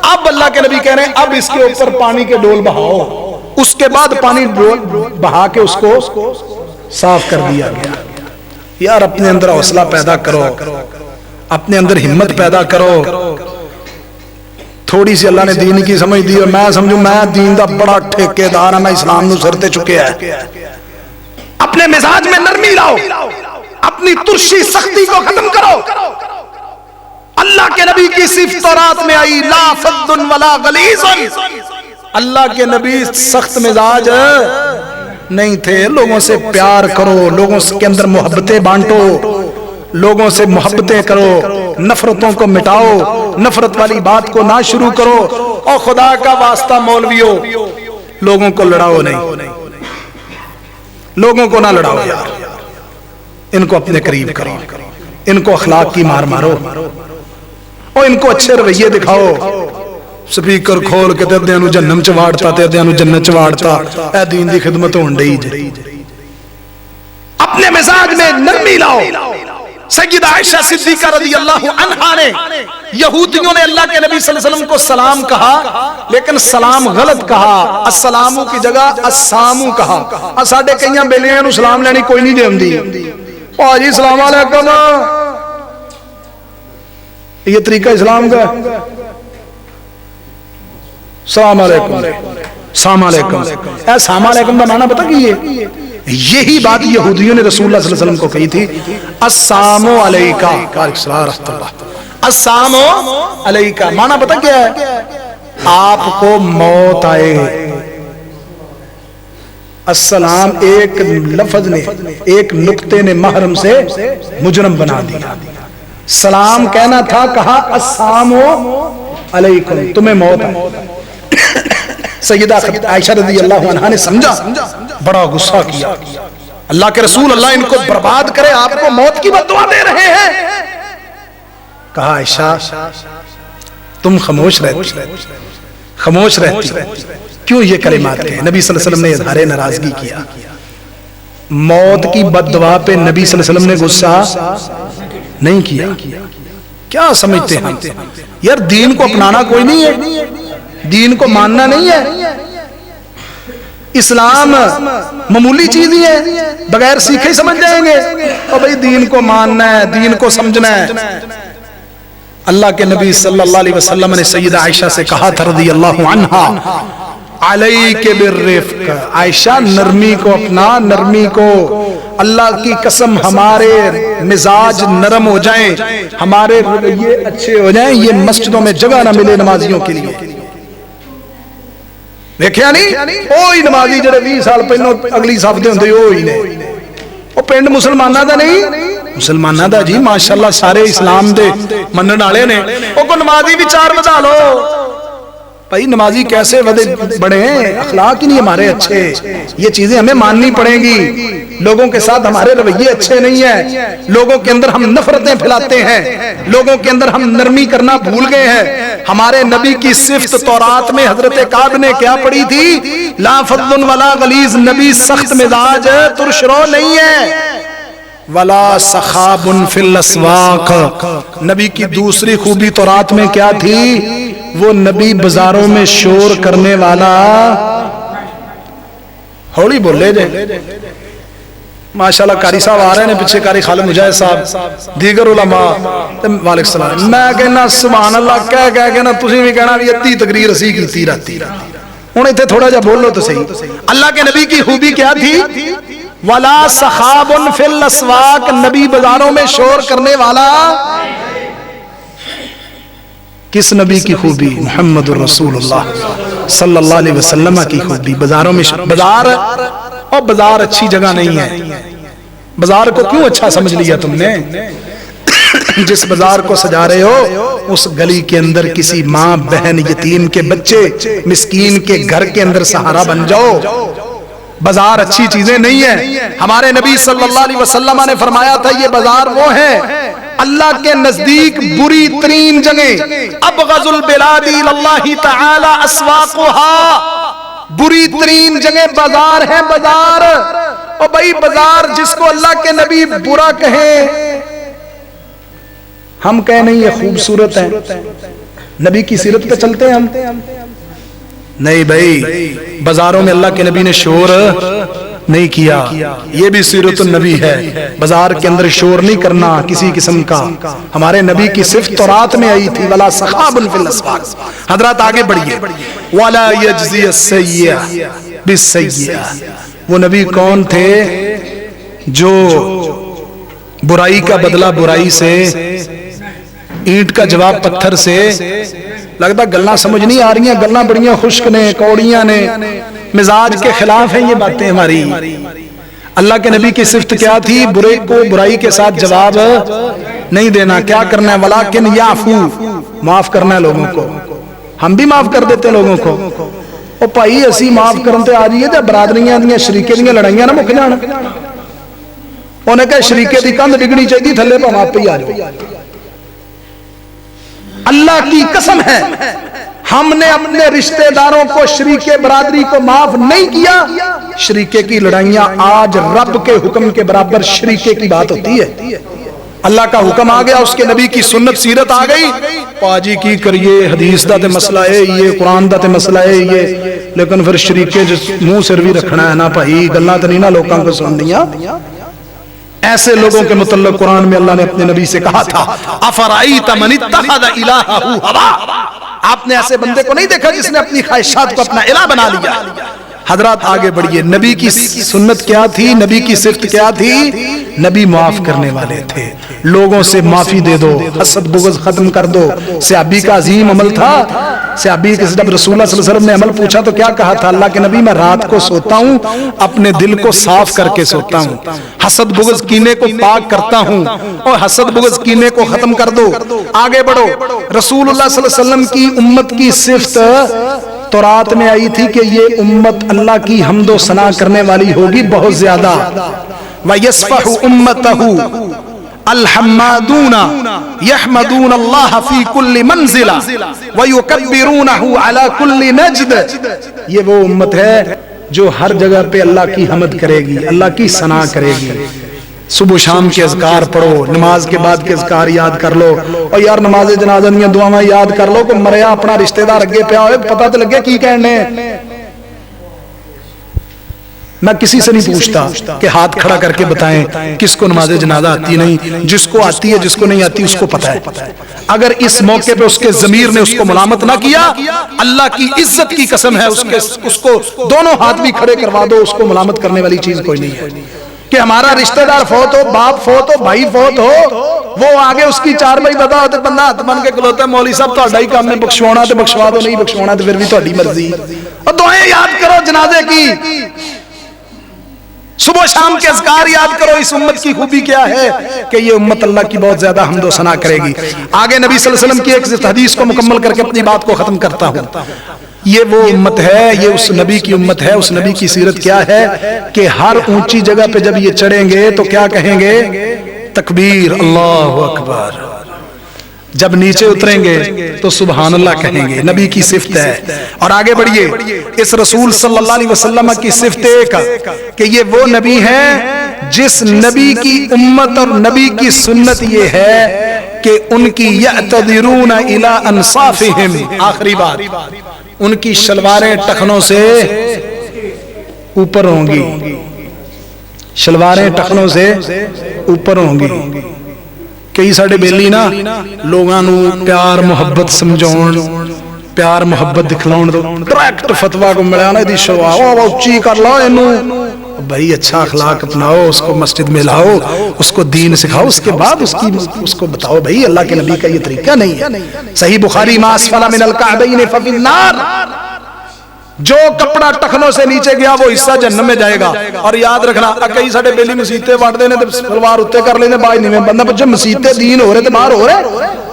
اب اللہ کے نبی کہہ رہے ہیں اب اس کے اوپر پانی کے ڈول بہاؤ، اس کے بعد پانی بہا کے اس کو صاف کر دیا گیا۔ یار اپنے اندر حوصلہ پیدا کرو، اپنے اندر ہمت پیدا کرو، تھوڑی سی اللہ نے دین کی سمجھ دی اور میں سمجھوں میں دین دا بڑا ٹھیکیدار ہاں، میں اسلام نو سرتے چکے ہیں۔ اپنے مزاج میں نرمی لاؤ، اپنی ترشی سختی کو ختم کرو۔ اللہ کے نبی کی صفت تورات میں آئی لا فظ ولا غلیظ، اللہ کے نبی سخت مزاج نہیں تھے، لوگوں سے پیار کرو، لوگوں کے اندر محبتیں بانٹو، لوگوں سے محبتیں کرو، نفرتوں کو مٹاؤ، نفرت والی بات کو نہ شروع کرو، اور خدا کا واسطہ مولویوں لوگوں کو لڑاؤ نہیں، لوگوں کو نہ لڑاؤ یار، ان کو اپنے قریب کرو، ان کو اخلاق کی مار مارو، اور ان کو اچھے رویے دکھاؤ۔ سپیکر کھول کے تے دیاں نو جہنم چ واڑتا تے دیاں نو جنت چ واڑتا، اے دین دی خدمت ہون ڈئی جے۔ اپنے مزاج میں نرمی لاؤ۔ سیدہ عائشہ صدیقہ رضی اللہ عنہا نے، یہودیوں نے اللہ کے نبی صلی اللہ علیہ وسلم کو سلام کہا لیکن سلام غلط کہا، السلامو کی جگہ السامو کہا۔ ساڈے کئیاں بیلیاں نو سلام لینی کوئی نہیں دیندی، پاجی السلام علیکم، یہ طریقہ اسلام کا، السلام علیکم، السلام علیکم، اے السلام علیکم کا معنی پتہ کی ہے؟ یہی بات یہودیوں نے رسول اللہ صلی اللہ علیہ وسلم کو کہی تھی، السلام علیکہ، السلام علیکہ معنی پتہ کیا ہے؟ آپ کو موت آئے۔ السلام ایک لفظ نے، ایک نقطے نے محرم سے مجرم بنا دیا۔ سلام کہنا تھا، کہا السلام علیکم، تمہیں موت آئے۔ سیدہ عائشہ رضی اللہ عنہا نے سمجھا، بڑا غصہ کیا، اللہ کے رسول اللہ ان کو برباد کرے، آپ کو موت کی بد دعا دے رہے ہیں۔ کہا عائشہ تم خاموش رہتی، خاموش رہتی، کیوں یہ کلمات کہے؟ نبی صلی اللہ علیہ وسلم نے اظہار ناراضگی کیا۔ موت کی بد دعا پہ نبی صلی اللہ علیہ وسلم نے غصہ نہیں کیا۔ کیا سمجھتے ہیں یار دین کو اپنانا کوئی نہیں ہے، دین کو ماننا نہیں ہے، اسلام معمولی چیز ہی ہے، بغیر سیکھے ہی سمجھ جائیں گے، اور بھئی دین کو ماننا ہے، دین کو سمجھنا ہے۔ اللہ کے نبی صلی اللہ علیہ وسلم نے سیدہ عائشہ سے کہا تھا رضی اللہ عنہا، علیک بالرفق، عائشہ نرمی کو اپنا، نرمی کو، اللہ کی قسم ہمارے مزاج نرم ہو جائیں، ہمارے رویے اچھے ہو جائیں، یہ مسجدوں میں جگہ نہ ملے نمازیوں کے لیے۔ دیکھیا نہیں وہی نمازی جڑے 20 سال پہلوں اگلی صف دے ہوندے وہی نے، وہ پنڈ مسلماناں دا نہیں، مسلماناں دا جی ماشاءاللہ سارے اسلام دے منن والے نے، وہ کو نمازی بھی 4 بجا لو بھائی، نمازی کیسے بڑے ہیں، اخلاق ہی نہیں ہمارے اچھے، یہ چیزیں ہمیں ماننی پڑیں گی۔ لوگوں کے ساتھ ہمارے رویے اچھے نہیں ہیں، لوگوں کے اندر ہم نفرتیں پھیلاتے ہیں، لوگوں کے اندر ہم نرمی کرنا بھول گئے ہیں۔ ہمارے نبی کی صفت تورات میں حضرت کعب نے کیا پڑھی تھی؟ لا فضل ولا غلیظ، نبی سخت مزاج ترشرو نہیں ہے، ولا سخاب فی الاسواق، نبی کی دوسری خوبی تورات میں کیا تھی؟ وہ نبی بازاروں میں شور کرنے والا، ہولی بولے جے ماشاءاللہ، قاری صاحب آ رہے ہیں پیچھے، قاری خالد مجاہد صاحب، دیگر علماء، وعلیکم السلام، میں کہنا سبحان اللہ کہہ کے نا تسی بھی کہنا بھی ادھی تقریر اسی کیتی رہتی، ہن ایتھے تھوڑا جا بولو تو صحیح۔ اللہ کے نبی کی خوبی کیا تھی؟ ولا سخاب فی الاسواق، نبی بازاروں میں شور کرنے والا۔ کس نبی کی خوبی؟ محمد الرسول اللہ صلی اللہ علیہ وسلم کی خوبی، بازاروں میں بازار، اور بازار اچھی جگہ نہیں ہے، بازار کو کیوں اچھا سمجھ لیا تم نے؟ جس بازار کو سجا رہے ہو اس گلی کے اندر کسی ماں بہن یتیم کے بچے مسکین کے گھر کے اندر سہارا بن جاؤ، بازار اچھی چیزیں نہیں ہیں۔ ہمارے نبی صلی اللہ علیہ وسلم نے فرمایا تھا یہ بازار وہ ہے اللہ کے نزدیک بری ترین جگہ، ابغض البلاد اللہ تعالی اسواقها، بری ترین جگہ بازار ہے، بازار۔ اور بھائی بازار جس کو اللہ کے نبی برا کہیں، ہم کہیں نہیں یہ خوبصورت ہے، نبی کی سیرت پہ چلتے ہیں ہم، نہیں بھائی بازاروں میں اللہ کے نبی نے شور نہیں کیا، یہ بھی سیرت النبی ہے، بازار کے اندر شور نہیں کرنا کسی قسم کا۔ ہمارے نبی کی صفت تورات میں آئی تھی، ولا سخاب فی الاسواق۔ حضرات آگے بڑھئے، ولا یجزی السیئہ بالسیئہ، وہ نبی کون تھے جو برائی کا بدلہ برائی سے، اینٹ کا جواب پتھر سے، لگتا گلنا سمجھ نہیں آ رہی ہیں، گلنا بڑیاں خشک نے، کوڑیاں نے، مزاج کے خلاف ہیں یہ باتیں ہماری۔ اللہ کے نبی کی صفت کیا تھی؟ برے کو برائی کے ساتھ جواب نہیں دینا، کیا کرنا ہے؟ ولیکن یعفو، معاف کرنا ہے لوگوں کو، ہم بھی معاف کر دیتے ہیں لوگوں کو۔ او بھائی اسی معاف کرتے آ جائیے تے برادریاں دیاں شریکے دیاں لڑائیاں نہ مک جان، انہیں کہا شریکے دی کندھ ڈگنی چاہیے تھلے پہ آپ پہ آ جاؤ۔ اللہ کی قسم ہے ہم نے اپنے رشتہ داروں کو، شریک برادری کو معاف نہیں کیا، شریکے کی لڑائیاں آج رب کے حکم کے برابر شریکے کی بات ہوتی ہے۔ اللہ کا حکم آ گیا، اس کے نبی کی سنت سیرت آ گئی، پاجی کی کریے حدیث دا تے مسئلہ ہے یہ، قرآن دا تے مسئلہ ہے یہ، لیکن پھر شریکے جس منہ سر بھی رکھنا ہے نا بھائی، گلنا تے نہیں نا لوگوں کو سن دیا۔ ایسے لوگوں کے متعلق قرآن میں اللہ نے اپنے نبی سے کہا تھا، افرائیت من اتخذ الہہ ہوا، آپ نے ایسے بندے کو نہیں دیکھا جس نے اپنی خواہشات کو اپنا الہ بنا لیا۔ حضرات آگے بڑھئے، نبی کی سنت کیا تھی؟ نبی کی صفت کیا تھی؟ نبی معاف کرنے والے تھے، لوگوں سے معافی دے دو، حسد بغض ختم کر دو۔ صحابی کا عظیم عمل تھا، صحابی کے جب رسول اللہ صلی اللہ علیہ وسلم نے عمل پوچھا تو کیا کہا تھا؟ اللہ کے نبی میں رات کو سوتا ہوں اپنے دل کو صاف کر کے سوتا ہوں، حسد بغض کینے کو پاک کرتا ہوں، اور حسد بغض کینے کو ختم کر دو۔ آگے بڑھو، رسول اللہ صلی اللہ علیہ وسلم کی امت کی صفت تورات میں آئی تھی کہ یہ امت اللہ کی حمد و ثنا کرنے والی ہوگی بہت زیادہ۔ وَيَسْفَحُ أُمَّتَهُ الحمادون يحمدون اللہ فی کل منزلہ وَيُكَبِّرُونَهُ عَلَى كُلِّ نَجْدٍ، یہ وہ امت ہے جو ہر جگہ پہ اللہ کی حمد کرے گی، اللہ کی ثنا کرے گی۔ صبح شام کے اذکار پڑھو، نماز کے بعد کے اذکار یاد کر لو، اور یار نماز جنازہ دیاں دعاواں یاد کر لو، کہ مریا اپنا رشتہ دار اگے پیا ہوئے پتہ تے لگے کی کہنے۔ میں کسی سے نہیں پوچھتا کہ ہاتھ کھڑا کر کے بتائیں کس کو نماز جنازہ آتی نہیں، جس کو آتی ہے جس کو نہیں آتی اس کو پتہ ہے۔ اگر اس موقع پہ اس کے ضمیر نے اس کو ملامت نہ کیا، اللہ کی عزت کی قسم ہے اس کو دونوں ہاتھ بھی کھڑے کروا دو، اس کو ملامت کرنے والی چیز کوئی نہیں ہے۔ کہ ہمارا رشتہ دار فوت ہو، باپ فوت ہو، بھائی فوت ہو، وہ آگے اس کی چار بھائی بتا ہوتے، بندہ ہاتھ بن کے کھلوتا ہے مولوی صاحب تہاڈا ہی کام ہے، بخشوانا تو بخشوا دو، نہیں بخشوانا تو پھر بھی تہاڈی مرضی۔ اور دعائیں یاد کرو جنازے کی، صبح شام کے اذکار یاد کرو۔ اس امت کی خوبی کیا ہے کہ یہ امت اللہ کی بہت زیادہ حمد و ثنا کرے گی۔ آگے نبی صلی اللہ علیہ وسلم کی ایک حدیث کو مکمل کر کے اپنی بات کو ختم کرتا ہوں۔ یہ وہ امت ہے، یہ اس نبی کی امت ہے۔ اس نبی کی سیرت کیا ہے کہ ہر اونچی جگہ پہ جب یہ چڑھیں گے تو کیا کہیں گے؟ تکبیر، اللہ اکبر۔ جب نیچے اتریں گے تو سبحان اللہ کہیں گے۔ نبی کی صفت ہے۔ اور آگے بڑھیے، اس رسول صلی اللہ علیہ وسلم کی صفت ایک کہ یہ وہ نبی ہیں جس نبی کی امت اور نبی کی سنت یہ ہے کہ ان کی یعتذرون الی انصافہم، آخری بات، ان کی شلواریں ٹخنوں سے اوپر ہوں گی، شلواریں ٹخنوں سے اوپر ہوں گی۔ کئی ساڑے بیلی نا لوگاں نو پیار محبت سمجھون، پیار محبت دکھلاؤن دو، ڈائریکٹ فتویٰ کو ملیا نا دی شلوار وہ اچھی کر لاؤ اینو، بھائی اچھا اخلاق اپناؤ، اس کو مسجد میں لاؤ، اس کو دین سکھاؤ، اس کے بعد اس کو بتاؤ بھائی اللہ کے نبی کا یہ طریقہ نہیں ہے۔ صحیح بخاری ما اسفل من الکعبین ففی النار، جو کپڑا ٹخنوں سے نیچے گیا وہ حصہ جہنم میں جائے گا۔ اور یاد رکھنا کئی ساڑے بیلی مسیطے وانٹ دینے تے سلوار اتے کر لینے بائی نہیں میں بندہ بچے مسیطے دین ہو رہے تے باہر ہو رہے۔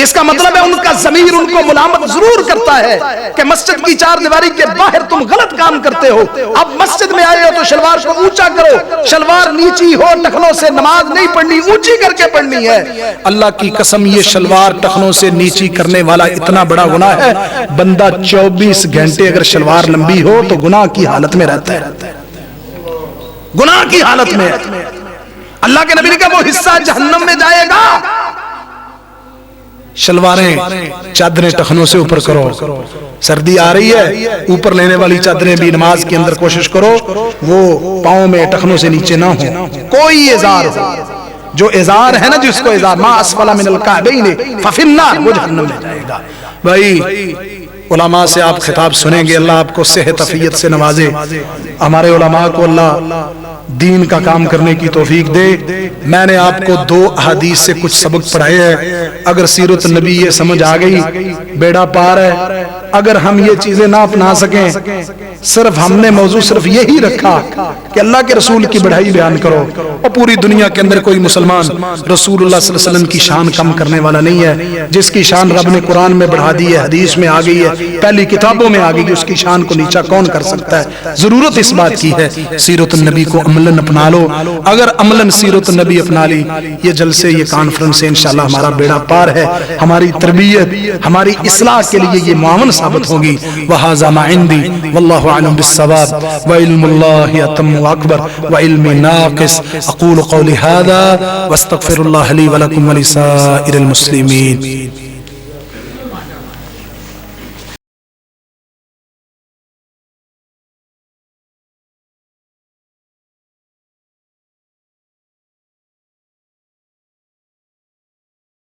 اس کا مطلب ہے ان کا ضمیر ان کو ملامت ضرور کرتا ہے کہ مسجد کی چار دیواری کے باہر تم غلط کام کرتے ہو، اب مسجد میں آئے ہو تو شلوار کو اونچا کرو، شلوار نیچی ہو، ٹخنوں سے نماز نہیں پڑھنی، اونچی کر کے پڑھنی ہے۔ اللہ کی قسم یہ شلوار ٹخنوں سے نیچی کرنے والا اتنا بڑا گناہ ہے، بندہ 24 گھنٹے اگر شلوار لمبی ہو تو گناہ کی حالت میں رہتا ہے، گناہ کی حالت میں۔ اللہ کے نبی نے کہا وہ حصہ جہنم میں جائے گا۔ شلواریں چادریں ٹخنوں سے اوپر کرو، سردی آ رہی ہے اوپر لینے والی چادریں بھی نماز کے اندر کوشش کرو وہ پاؤں میں ٹخنوں سے نیچے نہ ہو، کوئی ازار ہو، جو ازار ہے نا جس کو ازار ما اسفل من الکعبین ففی النار، وہ جہنم میں جائے گا۔ بھائی علماء سے آپ خطاب سنیں گے، اللہ آپ کو صحت عافیت سے نوازے، ہمارے علماء کو اللہ دین کا کام کرنے کی توفیق دے۔ میں نے آپ کو 2 احادیث سے کچھ سبق پڑھائے ہیں، اگر سیرت نبی یہ سمجھ آ گئی بیڑا پار ہے۔ اگر ہم یہ چیزیں نہ اپنا سکیں، صرف ہم نے موضوع صرف یہی رکھا کہ اللہ کے رسول کی بڑھائی بیان کرو، اور پوری دنیا کے اندر کوئی مسلمان رسول اللہ صلی اللہ علیہ وسلم کی شان کم کرنے والا نہیں ہے۔ جس کی شان رب نے قرآن میں بڑھا دی ہے، حدیث میں آ گئی ہے، پہلی کتابوں میں آ گئی، اس کی شان کو نیچا کون کر سکتا ہے؟ ضرورت اس بات کی ہے سیرت النبی کو عملاً اپنا لو۔ اگر عملاً سیرت النبی اپنا لی، یہ جلسے یہ کانفرنس انشاءاللہ ہمارا بیڑا پار ہے، ہماری تربیت ہماری اصلاح کے لیے یہ معاون ثابت ہوگی۔ وہذا ما عندي والله اعلم بالصواب وعلم الله اتم واكبر وعلمي ناقص، اقول قولي هذا واستغفر الله لي ولكم ولسائر المسلمين۔